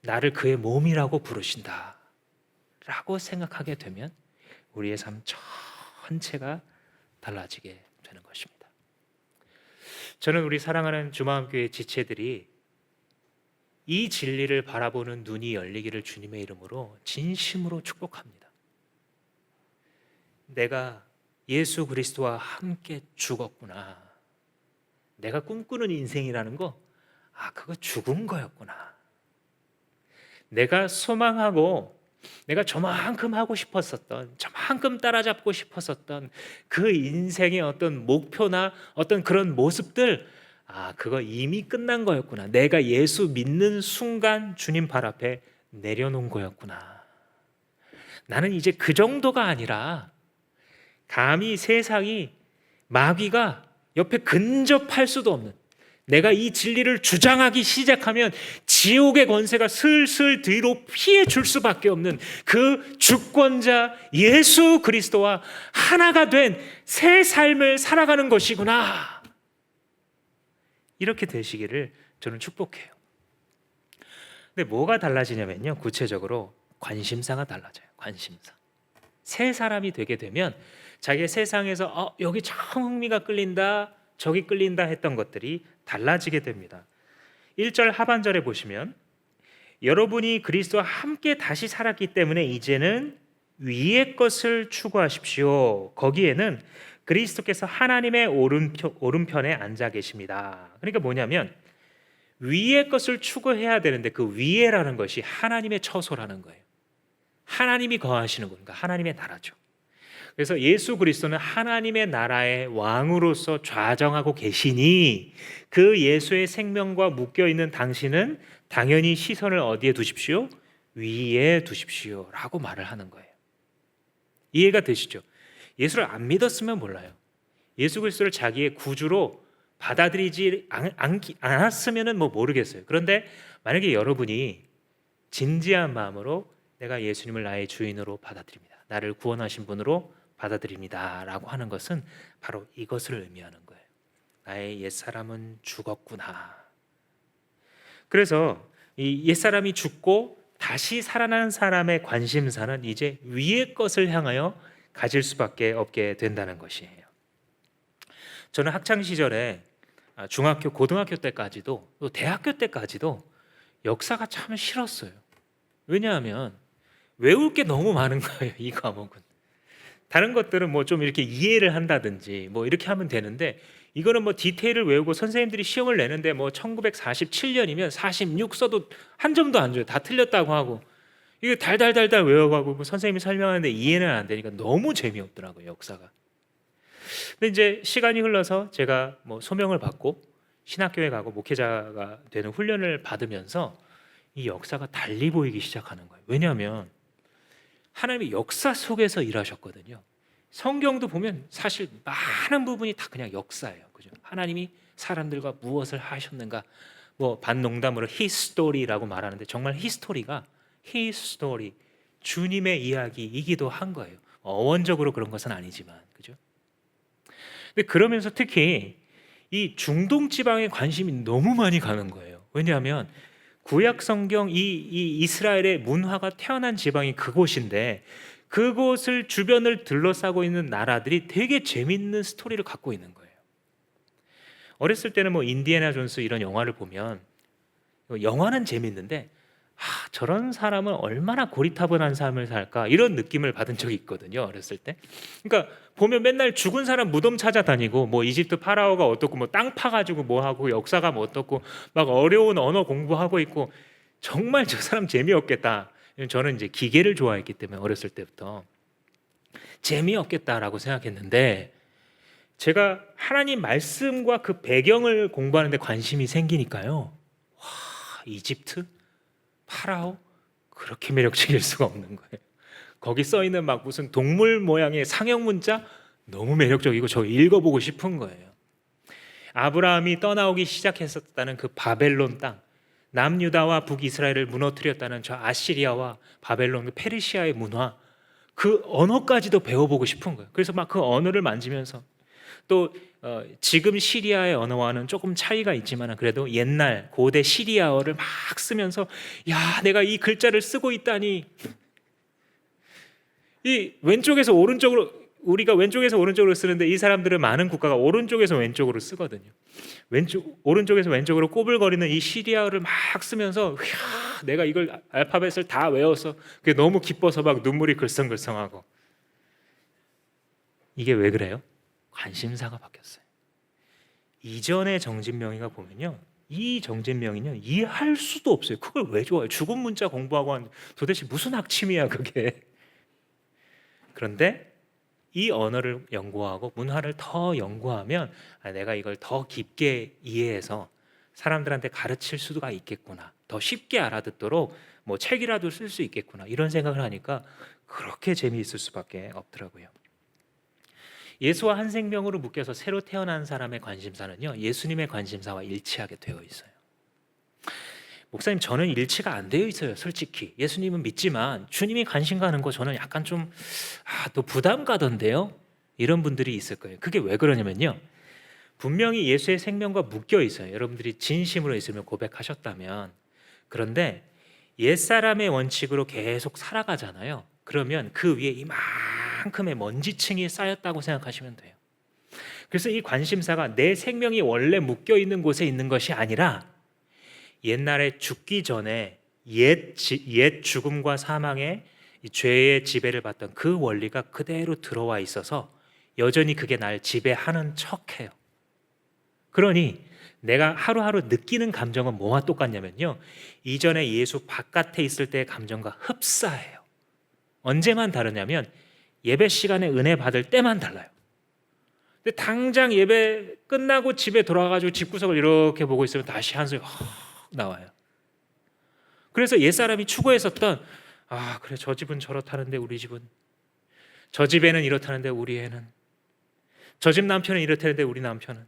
나를 그의 몸이라고 부르신다 라고 생각하게 되면 우리의 삶 전체가 달라지게 되는 것입니다. 저는 우리 사랑하는 주마음교회 지체들이 이 진리를 바라보는 눈이 열리기를 주님의 이름으로 진심으로 축복합니다. 내가 예수 그리스도와 함께 죽었구나. 내가 꿈꾸는 인생이라는 거, 그거 죽은 거였구나. 내가 소망하고 내가 저만큼 하고 싶었었던, 저만큼 따라잡고 싶었었던 그 인생의 어떤 목표나 어떤 그런 모습들, 그거 이미 끝난 거였구나. 내가 예수 믿는 순간 주님 발 앞에 내려놓은 거였구나. 나는 이제 그 정도가 아니라 감히 세상이, 마귀가 옆에 근접할 수도 없는, 내가 이 진리를 주장하기 시작하면 지옥의 권세가 슬슬 뒤로 피해 줄 수밖에 없는 그 주권자 예수 그리스도와 하나가 된 새 삶을 살아가는 것이구나. 이렇게 되시기를 저는 축복해요. 근데 뭐가 달라지냐면요, 구체적으로 관심사가 달라져요. 관심사. 새 사람이 되게 되면 자기의 세상에서 여기 참 흥미가 끌린다, 저기 끌린다 했던 것들이 달라지게 됩니다. 1절 하반절에 보시면 여러분이 그리스도와 함께 다시 살았기 때문에 이제는 위의 것을 추구하십시오. 거기에는 그리스도께서 하나님의 오른편에 앉아 계십니다. 그러니까 뭐냐면 위의 것을 추구해야 되는데 그 위에라는 것이 하나님의 처소라는 거예요. 하나님이 거하시는 거니까 하나님의 나라죠. 그래서 예수 그리스도는 하나님의 나라의 왕으로서 좌정하고 계시니 그 예수의 생명과 묶여 있는 당신은 당연히 시선을 어디에 두십시오? 위에 두십시오 라고 말을 하는 거예요. 이해가 되시죠? 예수를 안 믿었으면 몰라요. 예수 그리스도를 자기의 구주로 받아들이지 않았으면 모르겠어요. 그런데 만약에 여러분이 진지한 마음으로 내가 예수님을 나의 주인으로 받아들입니다, 나를 구원하신 분으로 받아들입니다 라고 하는 것은 바로 이것을 의미하는 거예요. 나의 옛사람은 죽었구나. 그래서 이 옛사람이 죽고 다시 살아난 사람의 관심사는 이제 위의 것을 향하여 가질 수밖에 없게 된다는 것이에요. 저는 학창시절에 중학교, 고등학교 때까지도 또 대학교 때까지도 역사가 참 싫었어요. 왜냐하면 외울 게 너무 많은 거예요. 이 과목은. 다른 것들은 좀 이렇게 이해를 한다든지 이렇게 하면 되는데 이거는 디테일을 외우고 선생님들이 시험을 내는데 1947년이면 46 써도 한 점도 안 줘요. 다 틀렸다고 하고 이게 달달달달 외워가고 선생님이 설명하는데 이해는 안 되니까 너무 재미없더라고요, 역사가. 근데 이제 시간이 흘러서 제가 소명을 받고 신학교에 가고 목회자가 되는 훈련을 받으면서 이 역사가 달리 보이기 시작하는 거예요. 왜냐하면 하나님의 역사 속에서 일하셨거든요. 성경도 보면 사실 많은 부분이 다 그냥 역사예요. 그죠? 하나님이 사람들과 무엇을 하셨는가, 반농담으로 히스토리라고 말하는데 정말 히스토리가 히스토리, 주님의 이야기이기도 한 거예요. 어원적으로 그런 것은 아니지만, 그죠? 근데 그러면서 특히 이 중동 지방에 관심이 너무 많이 가는 거예요. 왜냐하면 구약 성경 이 이스라엘의 문화가 태어난 지방이 그곳인데 그곳을 주변을 둘러싸고 있는 나라들이 되게 재밌는 스토리를 갖고 있는 거예요. 어렸을 때는 인디애나 존스 이런 영화를 보면 영화는 재밌는데 저런 사람은 얼마나 고리타분한 삶을 살까 이런 느낌을 받은 적이 있거든요, 어렸을 때. 그러니까 보면 맨날 죽은 사람 무덤 찾아다니고 이집트 파라오가 어떻고 땅 파가지고 하고 역사가 어떻고 막 어려운 언어 공부하고 있고 정말 저 사람 재미없겠다. 저는 이제 기계를 좋아했기 때문에 어렸을 때부터 재미없겠다라고 생각했는데 제가 하나님 말씀과 그 배경을 공부하는데 관심이 생기니까요, 이집트 파라오 그렇게 매력적일 수가 없는 거예요. 거기 써 있는 무슨 동물 모양의 상형 문자 너무 매력적이고 저 읽어보고 싶은 거예요. 아브라함이 떠나오기 시작했었다는 그 바벨론 땅, 남유다와 북이스라엘을 무너뜨렸다는 저 아시리아와 바벨론, 페르시아의 문화, 그 언어까지도 배워보고 싶은 거예요. 그래서 그 언어를 만지면서 또 지금 시리아의 언어와는 조금 차이가 있지만 그래도 옛날 고대 시리아어를 막 쓰면서 야, 내가 이 글자를 쓰고 있다니. 이 왼쪽에서 오른쪽으로, 우리가 왼쪽에서 오른쪽으로 쓰는데 이 사람들은 많은 국가가 오른쪽에서 왼쪽으로 쓰거든요. 오른쪽에서 왼쪽으로 꼬불거리는 이 시리아어를 막 쓰면서 이야, 내가 이걸 알파벳을 다 외워서 그게 너무 기뻐서 막 눈물이 글썽글썽하고. 이게 왜 그래요? 관심사가 바뀌었어요. 이전의 정진명이가 보면요, 이 정진명이요 이해할 수도 없어요. 그걸 왜 좋아해요? 죽은 문자 공부하고 하는데 도대체 무슨 학침이야 그게. 그런데 이 언어를 연구하고 문화를 더 연구하면 내가 이걸 더 깊게 이해해서 사람들한테 가르칠 수가 있겠구나, 더 쉽게 알아듣도록 책이라도 쓸 수 있겠구나, 이런 생각을 하니까 그렇게 재미있을 수밖에 없더라고요. 예수와 한 생명으로 묶여서 새로 태어난 사람의 관심사는요, 예수님의 관심사와 일치하게 되어 있어요. 목사님, 저는 일치가 안 되어 있어요. 솔직히 예수님은 믿지만 주님이 관심 가는 거 저는 약간 좀 또 부담 가던데요. 이런 분들이 있을 거예요. 그게 왜 그러냐면요, 분명히 예수의 생명과 묶여 있어요. 여러분들이 진심으로 있으면 고백하셨다면. 그런데 옛사람의 원칙으로 계속 살아가잖아요. 그러면 그 위에 이만큼의 먼지층이 쌓였다고 생각하시면 돼요. 그래서 이 관심사가 내 생명이 원래 묶여 있는 곳에 있는 것이 아니라 옛날에 죽기 전에 옛 죽음과 사망의 이 죄의 지배를 받던 그 원리가 그대로 들어와 있어서 여전히 그게 날 지배하는 척해요. 그러니 내가 하루하루 느끼는 감정은 뭐와 똑같냐면요, 이전에 예수 바깥에 있을 때의 감정과 흡사해요. 언제만 다르냐면 예배 시간에 은혜 받을 때만 달라요. 근데 당장 예배 끝나고 집에 돌아가지고 집구석을 이렇게 보고 있으면 다시 한숨이 확 나와요. 그래서 옛사람이 추구했었던, 아 그래 저 집은 저렇다는데 우리 집은, 저 집에는 이렇다는데 우리 애는, 저 집 남편은 이렇다는데 우리 남편은,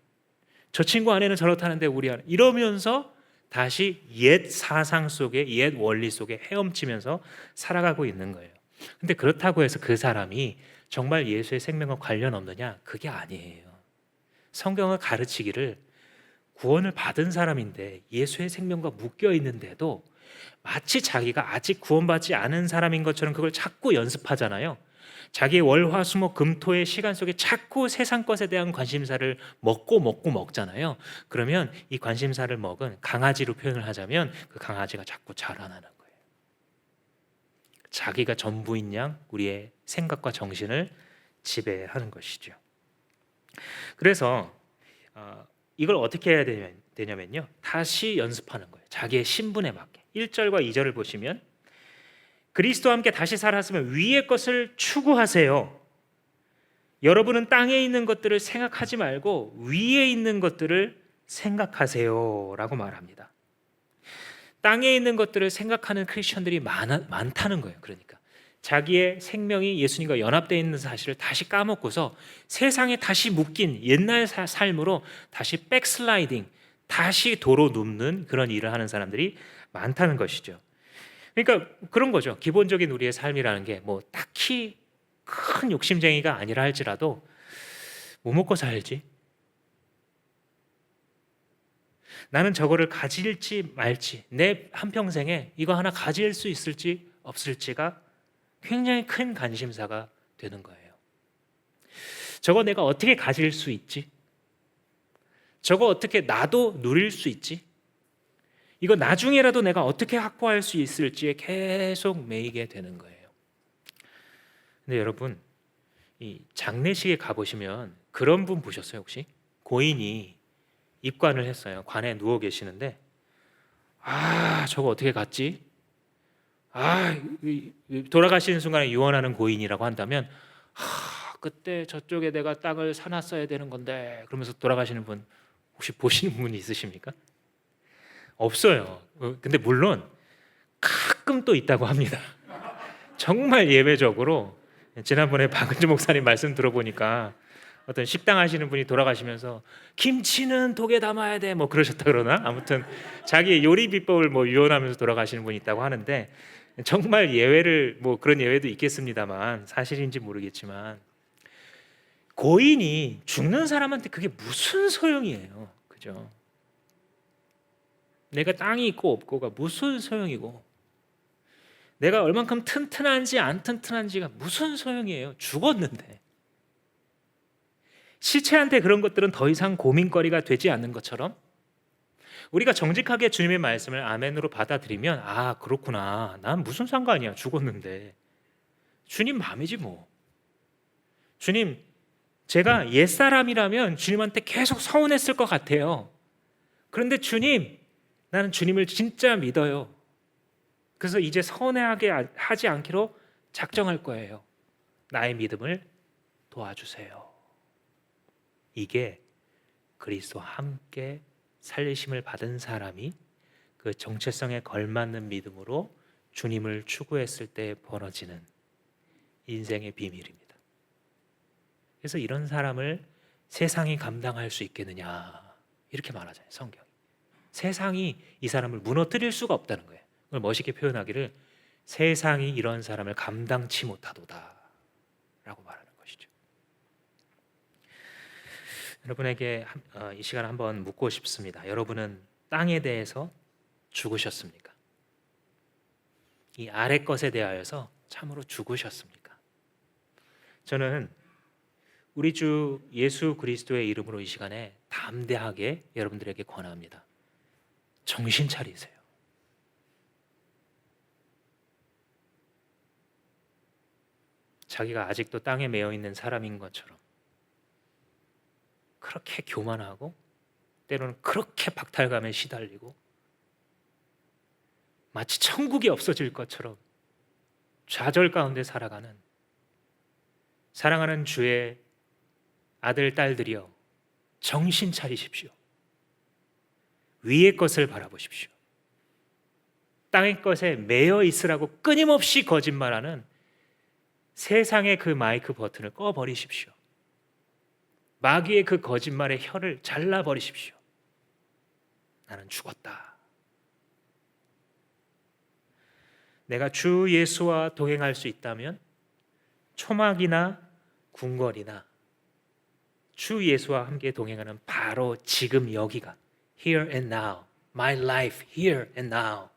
저 친구 아내는 저렇다는데 우리 아내, 이러면서 다시 옛 사상 속에, 옛 원리 속에 헤엄치면서 살아가고 있는 거예요. 근데 그렇다고 해서 그 사람이 정말 예수의 생명과 관련 없느냐? 그게 아니에요. 성경은 가르치기를 구원을 받은 사람인데 예수의 생명과 묶여 있는데도 마치 자기가 아직 구원받지 않은 사람인 것처럼 그걸 자꾸 연습하잖아요. 자기의 월화수목 금토의 시간 속에 자꾸 세상 것에 대한 관심사를 먹잖아요. 그러면 이 관심사를 먹은 강아지로 표현을 하자면 그 강아지가 자꾸 자라나는 거예요. 자기가 전부인 양 우리의 생각과 정신을 지배하는 것이죠. 그래서 이걸 어떻게 해야 되냐면요, 다시 연습하는 거예요. 자기의 신분에 맞게. 1절과 2절을 보시면, 그리스도와 함께 다시 살았으면 위의 것을 추구하세요. 여러분은 땅에 있는 것들을 생각하지 말고 위에 있는 것들을 생각하세요 라고 말합니다. 땅에 있는 것들을 생각하는 크리스천들이 많다는 거예요. 그러니까 자기의 생명이 예수님과 연합되어 있는 사실을 다시 까먹고서 세상에 다시 묶인 옛날 삶으로 다시 백슬라이딩, 다시 도로 눕는 그런 일을 하는 사람들이 많다는 것이죠. 그러니까 그런 거죠. 기본적인 우리의 삶이라는 게 뭐 딱히 큰 욕심쟁이가 아니라 할지라도 뭐 먹고 살지? 나는 저거를 가질지 말지, 내 한평생에 이거 하나 가질 수 있을지 없을지가 굉장히 큰 관심사가 되는 거예요. 저거 내가 어떻게 가질 수 있지? 저거 어떻게 나도 누릴 수 있지? 이거 나중에라도 내가 어떻게 확보할 수 있을지에 계속 매이게 되는 거예요. 근데 여러분, 이 장례식에 가보시면 그런 분 보셨어요 혹시? 고인이 입관을 했어요. 관에 누워 계시는데, 아 저거 어떻게 갔지? 돌아가시는 순간에 유언하는 고인이라고 한다면, 그때 저쪽에 내가 땅을 사놨어야 되는 건데, 그러면서 돌아가시는 분 혹시 보시는 분이 있으십니까? 없어요. 근데 물론 가끔 또 있다고 합니다. 정말 예외적으로. 지난번에 박은주 목사님 말씀 들어보니까 어떤 식당 하시는 분이 돌아가시면서 김치는 독에 담아야 돼 뭐 그러셨다 그러나, 아무튼 자기 요리 비법을 뭐 유언하면서 돌아가시는 분이 있다고 하는데, 정말 예외를, 뭐 그런 예외도 있겠습니다만 사실인지 모르겠지만, 고인이 죽는 사람한테 그게 무슨 소용이에요, 그죠? 내가 땅이 있고 없고가 무슨 소용이고, 내가 얼만큼 튼튼한지 안 튼튼한지가 무슨 소용이에요. 죽었는데. 시체한테 그런 것들은 더 이상 고민거리가 되지 않는 것처럼, 우리가 정직하게 주님의 말씀을 아멘으로 받아들이면, 아 그렇구나, 난 무슨 상관이야, 죽었는데 주님 마음이지 뭐. 주님, 제가 옛사람이라면 주님한테 계속 서운했을 것 같아요. 그런데 주님, 나는 주님을 진짜 믿어요. 그래서 이제 서운해하게 하지 않기로 작정할 거예요. 나의 믿음을 도와주세요. 이게 그리스도와 함께 살리심을 받은 사람이 그 정체성에 걸맞는 믿음으로 주님을 추구했을 때 벌어지는 인생의 비밀입니다. 그래서 이런 사람을 세상이 감당할 수 있겠느냐, 이렇게 말하잖아요, 성경이. 세상이 이 사람을 무너뜨릴 수가 없다는 거예요. 그걸 멋있게 표현하기를, 세상이 이런 사람을 감당치 못하도다 라고 말하는 것이죠. 여러분에게 이 시간 한번 묻고 싶습니다. 여러분은 땅에 대해서 죽으셨습니까? 이 아래 것에 대하여서 참으로 죽으셨습니까? 저는 우리 주 예수 그리스도의 이름으로 이 시간에 담대하게 여러분들에게 권합니다. 정신 차리세요. 자기가 아직도 땅에 매여 있는 사람인 것처럼 그렇게 교만하고 때로는 그렇게 박탈감에 시달리고 마치 천국이 없어질 것처럼 좌절 가운데 살아가는 사랑하는 주의 아들, 딸들이여, 정신 차리십시오. 위의 것을 바라보십시오. 땅의 것에 매여 있으라고 끊임없이 거짓말하는 세상의 그 마이크 버튼을 꺼버리십시오. 마귀의 그 거짓말의 혀를 잘라버리십시오. 나는 죽었다. 내가 주 예수와 동행할 수 있다면 초막이나 궁궐이나 주 예수와 함께 동행하는 바로 지금 여기가 here and now, my life here and now,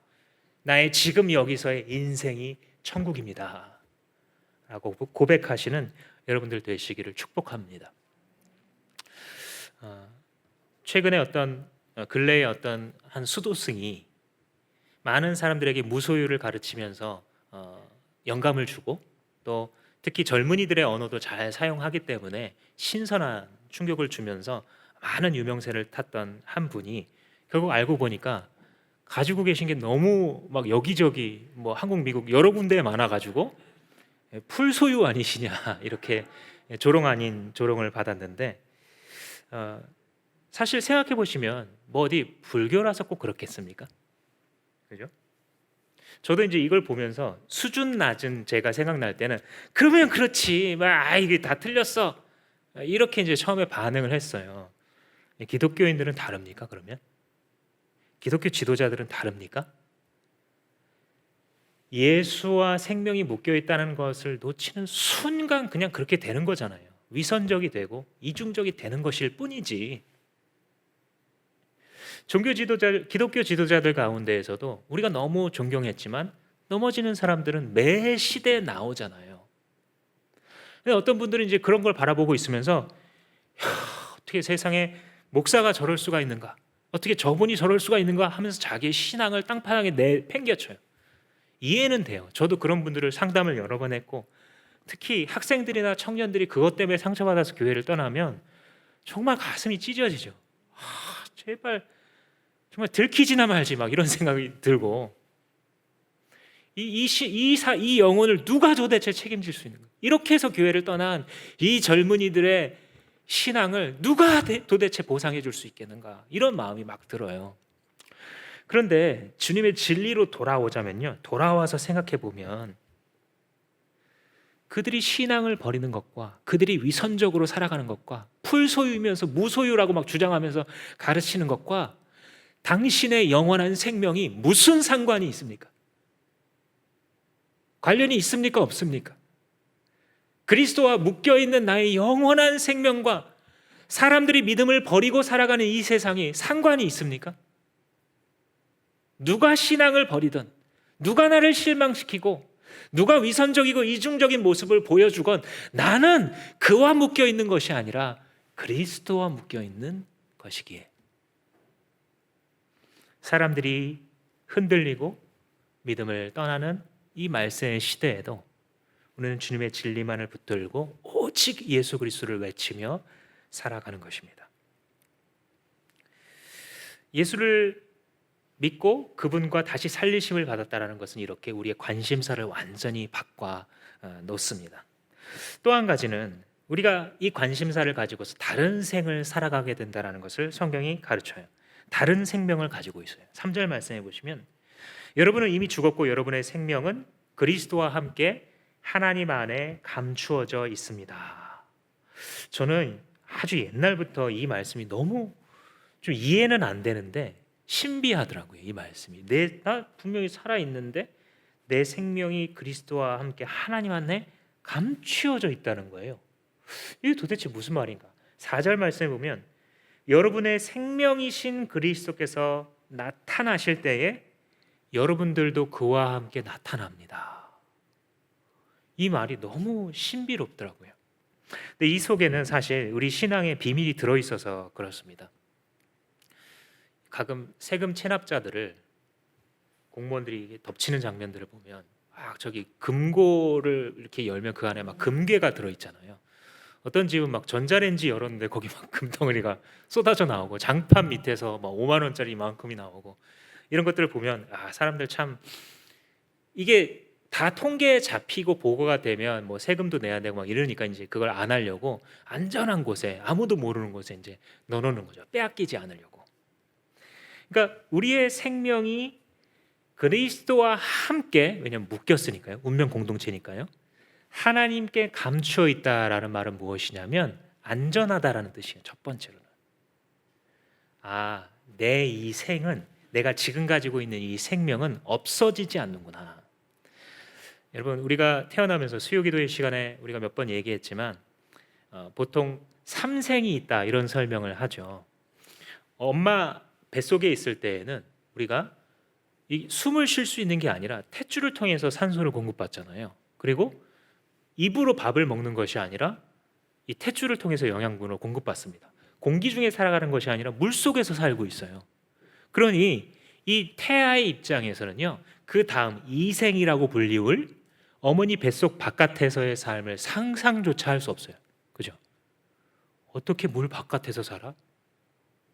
나의 지금 여기서의 인생이 천국입니다 라고 고백하시는 여러분들 되시기를 축복합니다. 최근에 근래에 어떤 한 수도승이 많은 사람들에게 무소유를 가르치면서 영감을 주고 또 특히 젊은이들의 언어도 잘 사용하기 때문에 신선한 충격을 주면서 많은 유명세를 탔던 한 분이 결국 알고 보니까 가지고 계신 게 너무 막 여기저기 뭐 한국 미국 여러 군데에 많아가지고 풀소유 아니시냐 이렇게 조롱 아닌 조롱을 받았는데 사실 생각해 보시면 뭐 어디 불교라서 꼭 그렇겠습니까? 그죠? 저도 이제 이걸 보면서 수준 낮은 제가 생각날 때는 그러면 그렇지, 이게 다 틀렸어 이렇게 이제 처음에 반응을 했어요. 기독교인들은 다릅니까? 그러면 기독교 지도자들은 다릅니까? 예수와 생명이 묶여 있다는 것을 놓치는 순간 그냥 그렇게 되는 거잖아요. 위선적이 되고 이중적이 되는 것일 뿐이지. 기독교 지도자들 가운데에서도 우리가 너무 존경했지만 넘어지는 사람들은 매 시대에 나오잖아요. 근데 어떤 분들은 이제 그런 걸 바라보고 있으면서 어떻게 세상에 목사가 저럴 수가 있는가? 어떻게 저분이 저럴 수가 있는가? 하면서 자기의 신앙을 땅바닥에 내팽개쳐요. 이해는 돼요. 저도 그런 분들을 상담을 여러 번 했고 특히 학생들이나 청년들이 그것 때문에 상처받아서 교회를 떠나면 정말 가슴이 찢어지죠. 제발 정말 들키지나 말지 막 이런 생각이 들고 이 영혼을 누가 도대체 책임질 수 있는 거예요? 이렇게 해서 교회를 떠난 이 젊은이들의 신앙을 누가 도대체 보상해 줄 수 있겠는가? 이런 마음이 막 들어요. 그런데 주님의 진리로 돌아오자면요, 돌아와서 생각해 보면 그들이 신앙을 버리는 것과 그들이 위선적으로 살아가는 것과 풀소유이면서 무소유라고 막 주장하면서 가르치는 것과 당신의 영원한 생명이 무슨 상관이 있습니까? 관련이 있습니까? 없습니까? 그리스도와 묶여있는 나의 영원한 생명과 사람들이 믿음을 버리고 살아가는 이 세상이 상관이 있습니까? 누가 신앙을 버리든 누가 나를 실망시키고 누가 위선적이고 이중적인 모습을 보여주건 나는 그와 묶여있는 것이 아니라 그리스도와 묶여있는 것이기에 사람들이 흔들리고 믿음을 떠나는 이 말세의 시대에도 우리는 주님의 진리만을 붙들고 오직 예수 그리스도를 외치며 살아가는 것입니다. 예수를 믿고 그분과 다시 살리심을 받았다는 것은 이렇게 우리의 관심사를 완전히 바꿔 놓습니다. 또 한 가지는 우리가 이 관심사를 가지고서 다른 생을 살아가게 된다는 것을 성경이 가르쳐요. 다른 생명을 가지고 있어요. 3절 말씀해 보시면 여러분은 이미 죽었고 여러분의 생명은 그리스도와 함께 하나님 안에 감추어져 있습니다. 저는 아주 옛날부터 이 말씀이 너무 좀 이해는 안 되는데 신비하더라고요. 이 말씀이 나 분명히 살아있는데 내 생명이 그리스도와 함께 하나님 안에 감추어져 있다는 거예요. 이게 도대체 무슨 말인가? 4절 말씀에 보면 여러분의 생명이신 그리스도께서 나타나실 때에 여러분들도 그와 함께 나타납니다. 이 말이 너무 신비롭더라고요. 근데 이 속에는 사실 우리 신앙의 비밀이 들어있어서 그렇습니다. 가끔 세금 체납자들을 공무원들이 덮치는 장면들을 보면 저기 금고를 이렇게 열면 그 안에 막 금괴가 들어있잖아요. 어떤 집은 막 전자레인지 열었는데 거기 막 금덩어리가 쏟아져 나오고 장판 밑에서 막 5만 원짜리 만큼이 나오고 이런 것들을 보면 사람들 참 이게 다 통계에 잡히고 보고가 되면 뭐 세금도 내야 되고 막 이러니까 이제 그걸 안 하려고 안전한 곳에 아무도 모르는 곳에 이제 넣어놓는 거죠. 빼앗기지 않으려고. 그러니까 우리의 생명이 그리스도와 함께, 왜냐하면 묶였으니까요. 운명 공동체니까요. 하나님께 감추어 있다라는 말은 무엇이냐면 안전하다라는 뜻이에요. 첫 번째로는 내 이 생은, 내가 지금 가지고 있는 이 생명은 없어지지 않는구나. 여러분, 우리가 태어나면서 수요기도의 시간에 우리가 몇 번 얘기했지만 보통 삼생이 있다 이런 설명을 하죠. 엄마 뱃속에 있을 때에는 우리가 이 숨을 쉴 수 있는 게 아니라 탯줄을 통해서 산소를 공급받잖아요. 그리고 입으로 밥을 먹는 것이 아니라 이 탯줄을 통해서 영양분을 공급받습니다. 공기 중에 살아가는 것이 아니라 물속에서 살고 있어요. 그러니 이 태아의 입장에서는요, 그 다음 이생이라고 불리울 어머니 뱃속 바깥에서의 삶을 상상조차 할 수 없어요. 그죠? 어떻게 물 바깥에서 살아?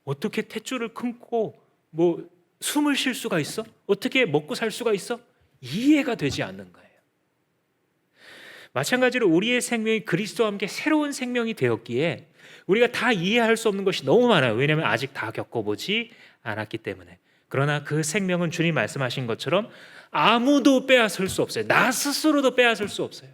어떻게 탯줄을 끊고 뭐 숨을 쉴 수가 있어? 어떻게 먹고 살 수가 있어? 이해가 되지 않는 거예요. 마찬가지로 우리의 생명이 그리스도와 함께 새로운 생명이 되었기에 우리가 다 이해할 수 없는 것이 너무 많아요. 왜냐하면 아직 다 겪어보지 않았기 때문에. 그러나 그 생명은 주님 말씀하신 것처럼 아무도 빼앗을 수 없어요. 나 스스로도 빼앗을 수 없어요.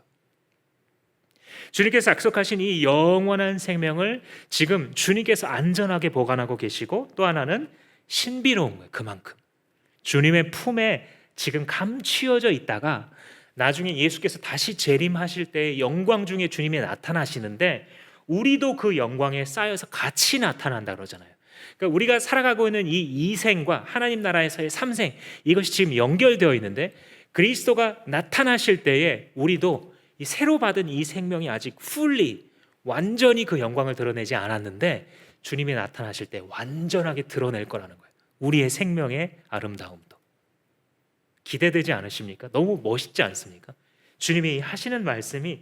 주님께서 약속하신 이 영원한 생명을 지금 주님께서 안전하게 보관하고 계시고, 또 하나는 신비로운 거예요. 그만큼 주님의 품에 지금 감추어져 있다가 나중에 예수께서 다시 재림하실 때 영광 중에 주님이 나타나시는데 우리도 그 영광에 쌓여서 같이 나타난다 그러잖아요. 그러니까 우리가 살아가고 있는 이 이생과 하나님 나라에서의 삼생, 이것이 지금 연결되어 있는데 그리스도가 나타나실 때에 우리도 이 새로 받은 이 생명이 아직 완전히 그 영광을 드러내지 않았는데 주님이 나타나실 때 완전하게 드러낼 거라는 거예요. 우리의 생명의 아름다움도. 기대되지 않으십니까? 너무 멋있지 않습니까? 주님이 하시는 말씀이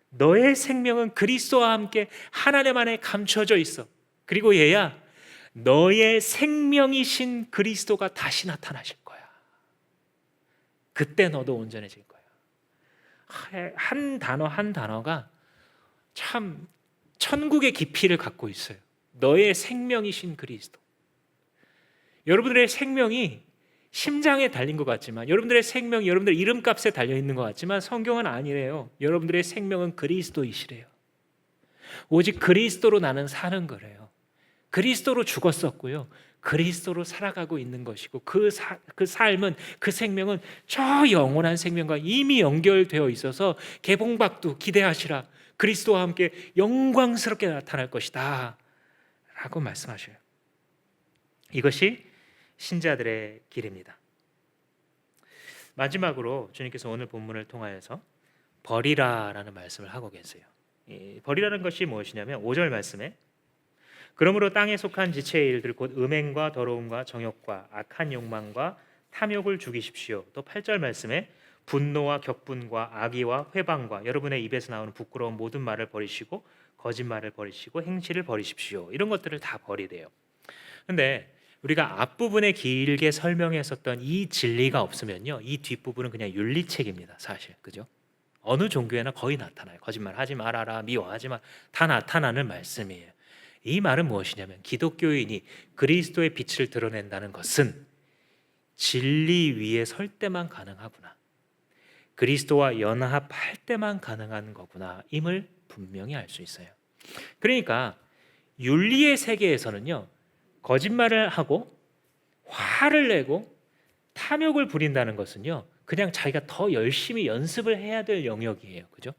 너의 생명은 그리스도와 함께 하나님 안에 감춰져 있어. 그리고 얘야, 너의 생명이신 그리스도가 다시 나타나실 거야. 그때 너도 온전해질 거야. 한 단어 한 단어가 참 천국의 깊이를 갖고 있어요. 너의 생명이신 그리스도. 여러분들의 생명이 심장에 달린 것 같지만, 여러분들의 생명이 여러분들 이름값에 달려있는 것 같지만 성경은 아니래요. 여러분들의 생명은 그리스도이시래요. 오직 그리스도로 나는 사는 거래요. 그리스도로 죽었었고요, 그리스도로 살아가고 있는 것이고, 그 삶은, 그 생명은 저 영원한 생명과 이미 연결되어 있어서 개봉박도 기대하시라. 그리스도와 함께 영광스럽게 나타날 것이다 라고 말씀하셔요. 이것이 신자들의 길입니다. 마지막으로 주님께서 오늘 본문을 통하여서 버리라라는 말씀을 하고 계세요. 버리라는 것이 무엇이냐면 5절 말씀에 그러므로 땅에 속한 지체의 일들 곧 음행과 더러움과 정욕과 악한 욕망과 탐욕을 죽이십시오. 또 8절 말씀에 분노와 격분과 악의와 회방과 여러분의 입에서 나오는 부끄러운 모든 말을 버리시고 거짓말을 버리시고 행실을 버리십시오. 이런 것들을 다 버리래요. 근데 우리가 앞부분에 길게 설명했었던 이 진리가 없으면요, 이 뒷부분은 그냥 윤리책입니다. 사실, 그죠? 어느 종교에나 거의 나타나요. 거짓말하지 말아라, 미워하지 마, 다 나타나는 말씀이에요. 이 말은 무엇이냐면 기독교인이 그리스도의 빛을 드러낸다는 것은 진리 위에 설 때만 가능하구나, 그리스도와 연합할 때만 가능한 거구나 임을 분명히 알 수 있어요. 그러니까 윤리의 세계에서는요, 거짓말을 하고 화를 내고 탐욕을 부린다는 것은요, 그냥 자기가 더 열심히 연습을 해야 될 영역이에요. 그죠?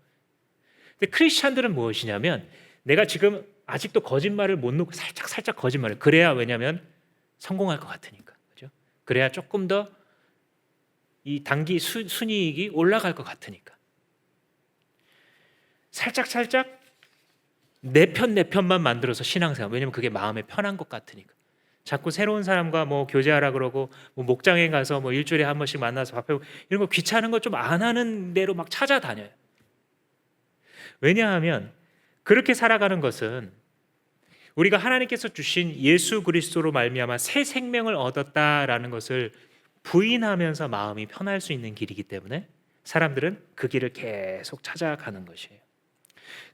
근데 크리스찬들은 무엇이냐면 내가 지금 아직도 거짓말을 못 놓고 살짝 거짓말을. 그래야, 왜냐하면 성공할 것 같으니까. 그죠? 그래야 조금 더 이 단기 순이익이 올라갈 것 같으니까. 살짝 내 편만 만들어서 신앙생활. 왜냐면 그게 마음에 편한 것 같으니까. 자꾸 새로운 사람과 뭐 교제하라 그러고, 뭐 목장에 가서 뭐 일주일에 한 번씩 만나서 밥하고, 이런 거 귀찮은 거 좀 안 하는 대로 막 찾아다녀요. 왜냐하면 그렇게 살아가는 것은 우리가 하나님께서 주신 예수 그리스도로 말미암아 새 생명을 얻었다라는 것을 부인하면서 마음이 편할 수 있는 길이기 때문에 사람들은 그 길을 계속 찾아가는 것이에요.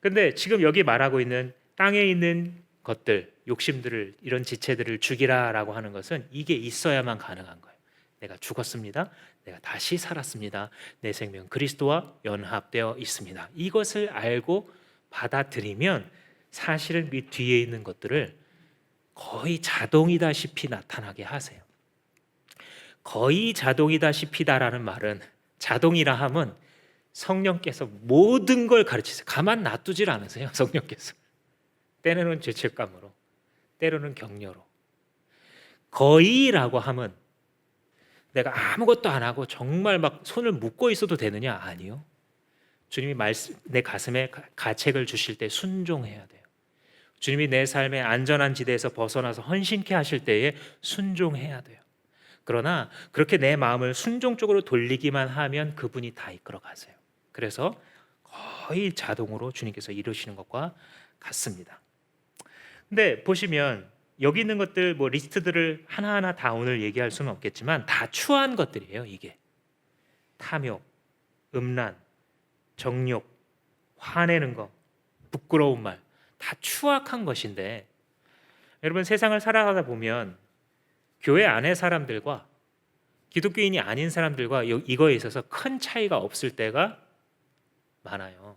근데 지금 여기 말하고 있는 땅에 있는 것들, 욕심들을, 이런 지체들을 죽이라라고 하는 것은 이게 있어야만 가능한 거예요. 내가 죽었습니다. 내가 다시 살았습니다. 내 생명 그리스도와 연합되어 있습니다. 이것을 알고 받아들이면 사실은 이 뒤에 있는 것들을 거의 자동이다시피 나타나게 하세요. 거의 자동이다시피다라는 말은, 자동이라 함은 성령께서 모든 걸 가르치세요. 가만 놔두질 않으세요. 성령께서 때로는 죄책감으로, 때로는 격려로. 거의라고 함은 내가 아무것도 안 하고 정말 막 손을 묶고 있어도 되느냐? 아니요. 주님이 내 가슴에 가책을 주실 때 순종해야 돼요. 주님이 내 삶의 안전한 지대에서 벗어나서 헌신케 하실 때에 순종해야 돼요. 그러나 그렇게 내 마음을 순종 쪽으로 돌리기만 하면 그분이 다 이끌어 가세요. 그래서 거의 자동으로 주님께서 이루시는 것과 같습니다. 근데 보시면 여기 있는 것들, 뭐 리스트들을 하나하나 다 오늘 얘기할 수는 없겠지만 다 추한 것들이에요. 이게 탐욕, 음란, 정욕, 화내는 거, 부끄러운 말, 다 추악한 것인데, 여러분 세상을 살아가다 보면 교회 안의 사람들과 기독교인이 아닌 사람들과 이거에 있어서 큰 차이가 없을 때가 많아요.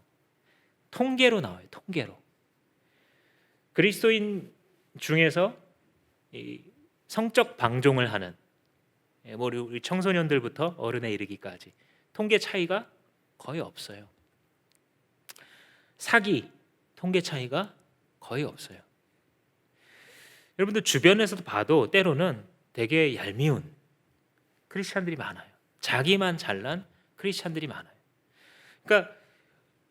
통계로 나와요. 통계로. 그리스도인 중에서 이 성적 방종을 하는, 뭐 우리 청소년들부터 어른에 이르기까지 통계 차이가 거의 없어요. 사기 통계 차이가 거의 없어요. 여러분들 주변에서도 봐도 때로는 되게 얄미운 크리스찬들이 많아요. 자기만 잘난 크리스찬들이 많아요. 그러니까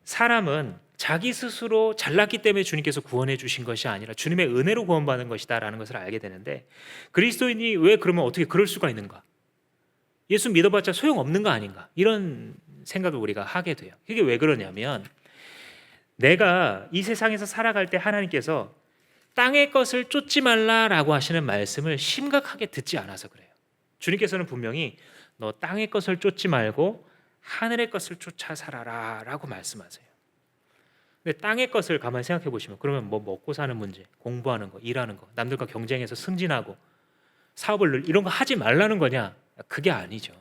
사람은 자기 스스로 잘났기 때문에 주님께서 구원해 주신 것이 아니라 주님의 은혜로 구원받는 것이다라는 것을 알게 되는데, 그리스도인이 왜 그러면 어떻게 그럴 수가 있는가? 예수 믿어봤자 소용없는 거 아닌가? 이런 생각을 우리가 하게 돼요. 그게 왜 그러냐면, 내가 이 세상에서 살아갈 때 하나님께서 땅의 것을 쫓지 말라라고 하시는 말씀을 심각하게 듣지 않아서 그래요. 주님께서는 분명히 너 땅의 것을 쫓지 말고 하늘의 것을 쫓아 살아라 라고 말씀하세요. 근데 땅의 것을 가만히 생각해 보시면, 그러면 뭐 먹고 사는 문제, 공부하는 거, 일하는 거, 남들과 경쟁해서 승진하고 사업을 이런 거 하지 말라는 거냐? 그게 아니죠.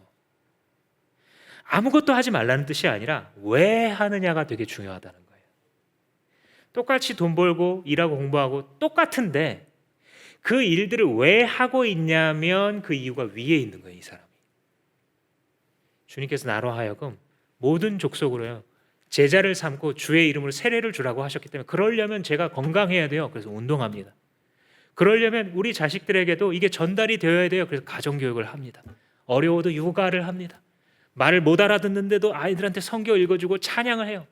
아무것도 하지 말라는 뜻이 아니라 왜 하느냐가 되게 중요하다는 거예요. 똑같이 돈 벌고 일하고 공부하고 똑같은데 그 일들을 왜 하고 있냐면 그 이유가 위에 있는 거예요. 이 사람이. 주님께서 나로 하여금 모든 족속으로요 제자를 삼고 주의 이름으로 세례를 주라고 하셨기 때문에, 그러려면 제가 건강해야 돼요. 그래서 운동합니다. 그러려면 우리 자식들에게도 이게 전달이 되어야 돼요. 그래서 가정교육을 합니다. 어려워도 육아를 합니다. 말을 못 알아듣는데도 아이들한테 성경 읽어주고 찬양을 해요.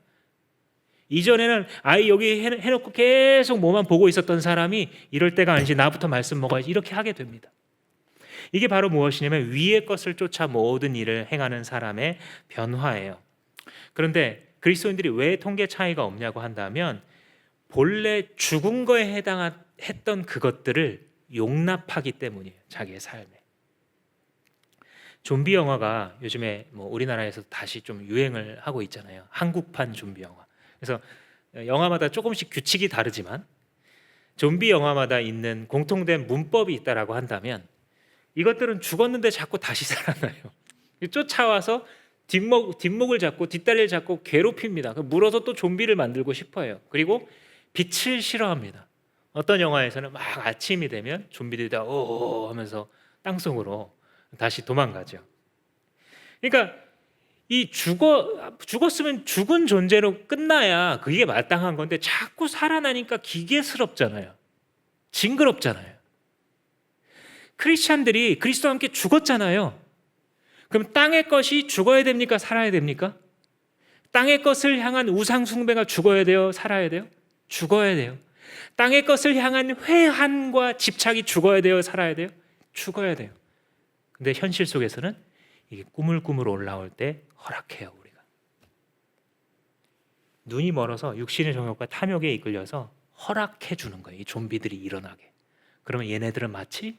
이전에는 아이 여기 해놓고 계속 뭐만 보고 있었던 사람이 이럴 때가 아니지, 나부터 말씀 먹어야지, 이렇게 하게 됩니다. 이게 바로 무엇이냐면 위의 것을 쫓아 모든 일을 행하는 사람의 변화예요. 그런데 그리스도인들이 왜 통계 차이가 없냐고 한다면, 본래 죽은 거에 해당했던 그것들을 용납하기 때문이에요. 자기의 삶에. 좀비 영화가 요즘에 뭐 우리나라에서 다시 좀 유행을 하고 있잖아요. 한국판 좀비 영화. 그래서 영화마다 조금씩 규칙이 다르지만 좀비 영화마다 있는 공통된 문법이 있다라고 한다면, 이것들은 죽었는데 자꾸 다시 살아나요. 쫓아와서 뒷목을 잡고 뒷다리를 잡고 괴롭힙니다. 물어서 또 좀비를 만들고 싶어요. 그리고 빛을 싫어합니다. 어떤 영화에서는 막 아침이 되면 좀비들이 다 오 하면서 땅속으로 다시 도망가죠. 그러니까 이 죽었으면 죽은 존재로 끝나야 그게 마땅한 건데 자꾸 살아나니까 기계스럽잖아요. 징그럽잖아요. 크리스찬들이 그리스도와 함께 죽었잖아요. 그럼 땅의 것이 죽어야 됩니까? 살아야 됩니까? 땅의 것을 향한 우상 숭배가 죽어야 돼요? 살아야 돼요? 죽어야 돼요. 땅의 것을 향한 회한과 집착이 죽어야 돼요? 살아야 돼요? 죽어야 돼요. 근데 현실 속에서는 이게 꾸물꾸물 올라올 때 허락해요, 우리가. 눈이 멀어서 육신의 정욕과 탐욕에 이끌려서 허락해 주는 거예요. 이 좀비들이 일어나게. 그러면 얘네들은 마치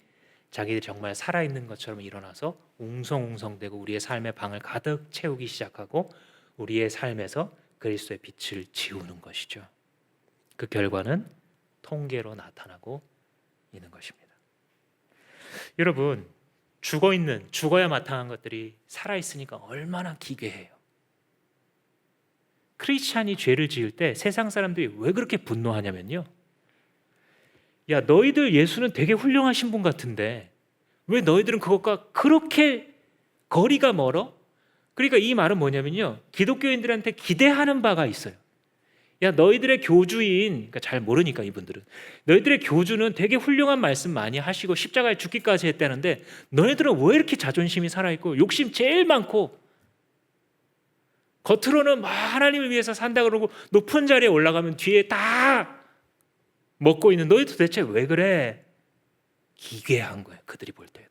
자기들이 정말 살아있는 것처럼 일어나서 웅성웅성대고 우리의 삶의 방을 가득 채우기 시작하고 우리의 삶에서 그리스도의 빛을 지우는 것이죠. 그 결과는 통계로 나타나고 있는 것입니다. 여러분, 죽어야 마땅한 것들이 살아있으니까 얼마나 기괴해요. 크리스찬이 죄를 지을 때 세상 사람들이 왜 그렇게 분노하냐면요, 야, 너희들 예수는 되게 훌륭하신 분 같은데 왜 너희들은 그것과 그렇게 거리가 멀어? 그러니까 이 말은 뭐냐면요, 기독교인들한테 기대하는 바가 있어요. 야, 너희들의 교주인, 그러니까 잘 모르니까 이분들은, 너희들의 교주는 되게 훌륭한 말씀 많이 하시고 십자가에 죽기까지 했다는데 너희들은 왜 이렇게 자존심이 살아있고 욕심 제일 많고 겉으로는 막 하나님을 위해서 산다 그러고 높은 자리에 올라가면 뒤에 다 먹고 있는 너희 도대체 왜 그래? 기괴한 거예요, 그들이 볼 때에도.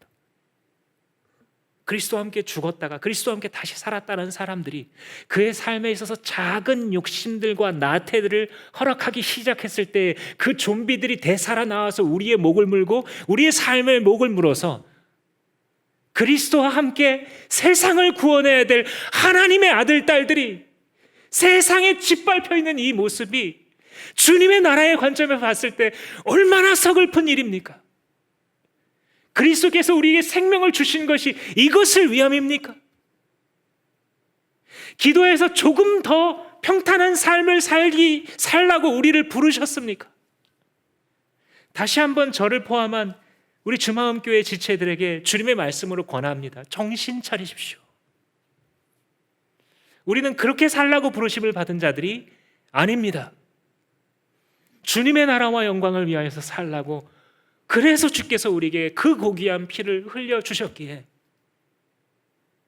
그리스도와 함께 죽었다가 그리스도와 함께 다시 살았다는 사람들이 그의 삶에 있어서 작은 욕심들과 나태들을 허락하기 시작했을 때 그 좀비들이 되살아나와서 우리의 목을 물고 우리의 삶의 목을 물어서 그리스도와 함께 세상을 구원해야 될 하나님의 아들, 딸들이 세상에 짓밟혀 있는 이 모습이 주님의 나라의 관점에서 봤을 때 얼마나 서글픈 일입니까? 그리스도께서 우리에게 생명을 주신 것이 이것을 위함입니까? 기도해서 조금 더 평탄한 삶을 살라고 우리를 부르셨습니까? 다시 한번 저를 포함한 우리 주마음교회 지체들에게 주님의 말씀으로 권합니다. 정신 차리십시오. 우리는 그렇게 살라고 부르심을 받은 자들이 아닙니다. 주님의 나라와 영광을 위하여서 살라고, 그래서 주께서 우리에게 그 고귀한 피를 흘려주셨기에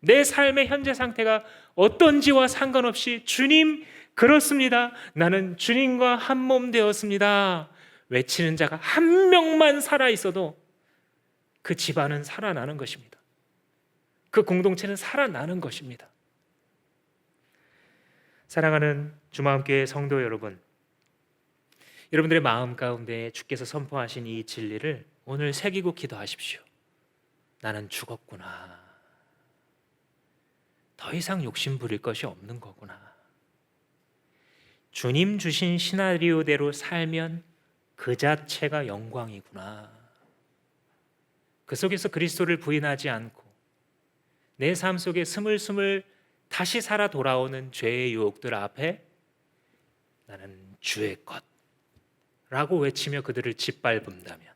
내 삶의 현재 상태가 어떤지와 상관없이 주님, 그렇습니다, 나는 주님과 한 몸 되었습니다 외치는 자가 한 명만 살아있어도 그 집안은 살아나는 것입니다. 그 공동체는 살아나는 것입니다. 사랑하는 주마음교회 성도 여러분, 여러분들의 마음 가운데 주께서 선포하신 이 진리를 오늘 새기고 기도하십시오. 나는 죽었구나. 더 이상 욕심 부릴 것이 없는 거구나. 주님 주신 시나리오대로 살면 그 자체가 영광이구나. 그 속에서 그리스도를 부인하지 않고 내 삶 속에 스물스물 다시 살아 돌아오는 죄의 유혹들 앞에 나는 주의 것 라고 외치며 그들을 짓밟는다면,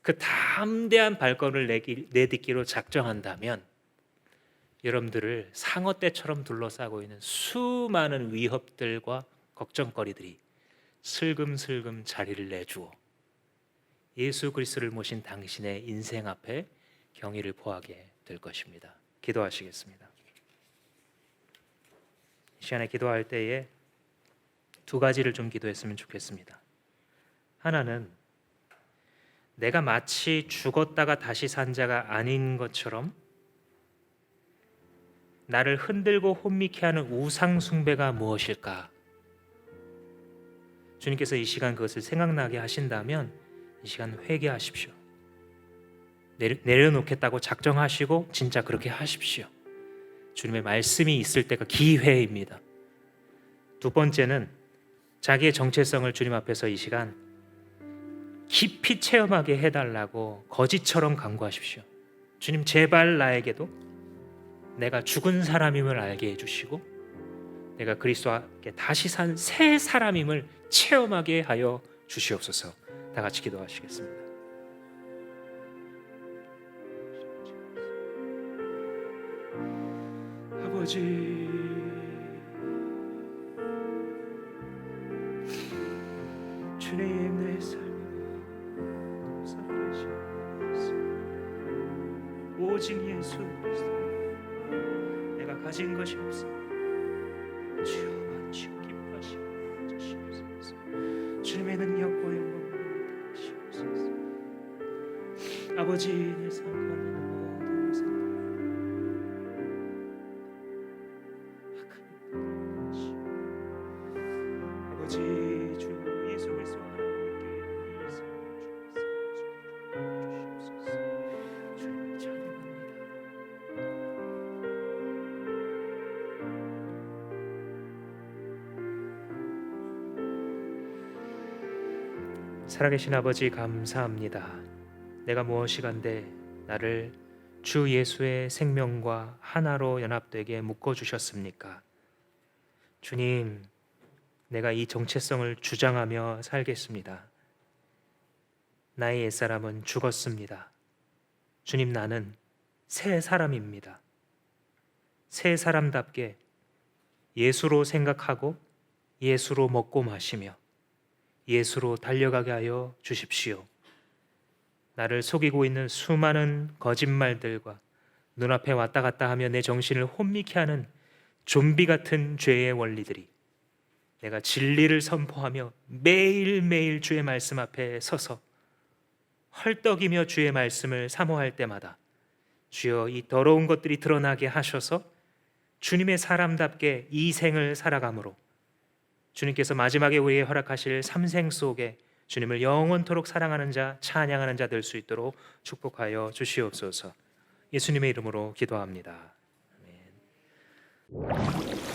그 담대한 발걸음을 내딛기로 작정한다면 여러분들을 상어떼처럼 둘러싸고 있는 수많은 위협들과 걱정거리들이 슬금슬금 자리를 내주어 예수 그리스도를 모신 당신의 인생 앞에 경의를 표하게 될 것입니다. 기도하시겠습니다. 이 시간에 기도할 때에 두 가지를 좀 기도했으면 좋겠습니다. 하나는 내가 마치 죽었다가 다시 산 자가 아닌 것처럼 나를 흔들고 혼미케 하는 우상 숭배가 무엇일까? 주님께서 이 시간 그것을 생각나게 하신다면 이 시간 회개하십시오. 내려놓겠다고 작정하시고 진짜 그렇게 하십시오. 주님의 말씀이 있을 때가 기회입니다. 두 번째는 자기의 정체성을 주님 앞에서 이 시간 깊이 체험하게 해달라고 거짓처럼 간구하십시오. 주님, 제발 나에게도 내가 죽은 사람임을 알게 해주시고 내가 그리스도와 함께 다시 산 새 사람임을 체험하게 하여 주시옵소서. 다 같이 기도하시겠습니다. 아버지, 주님, 내 삶을 살아계시옵소서. 오직 예수 그리스도, 내가 가진 것이 없어 주여 주여 기뻐하시고 주시옵소서. 주님의 능력과 영광을 주시옵소서. 아버지, 내 삶과 내 모든 것을 아버지, 주 예수 그리스도 하나님께 이 삶을 주시옵소서. 주님을 찬양합니다. 살아계신 아버지, 감사합니다. 내가 무엇이간데 나를 주 예수의 생명과 하나로 연합되게 묶어주셨습니까? 주님, 내가 이 정체성을 주장하며 살겠습니다. 나의 옛사람은 죽었습니다. 주님, 나는 새 사람입니다. 새 사람답게 예수로 생각하고 예수로 먹고 마시며 예수로 달려가게 하여 주십시오. 나를 속이고 있는 수많은 거짓말들과 눈앞에 왔다 갔다 하며 내 정신을 혼미케 하는 좀비 같은 죄의 원리들이, 내가 진리를 선포하며 매일매일 주의 말씀 앞에 서서 헐떡이며 주의 말씀을 사모할 때마다 주여, 이 더러운 것들이 드러나게 하셔서 주님의 사람답게 이 생을 살아감으로 주님께서 마지막에 우리에게 허락하실 삼생 속에 주님을 영원토록 사랑하는 자, 찬양하는 자 될 수 있도록 축복하여 주시옵소서. 예수님의 이름으로 기도합니다. 아멘.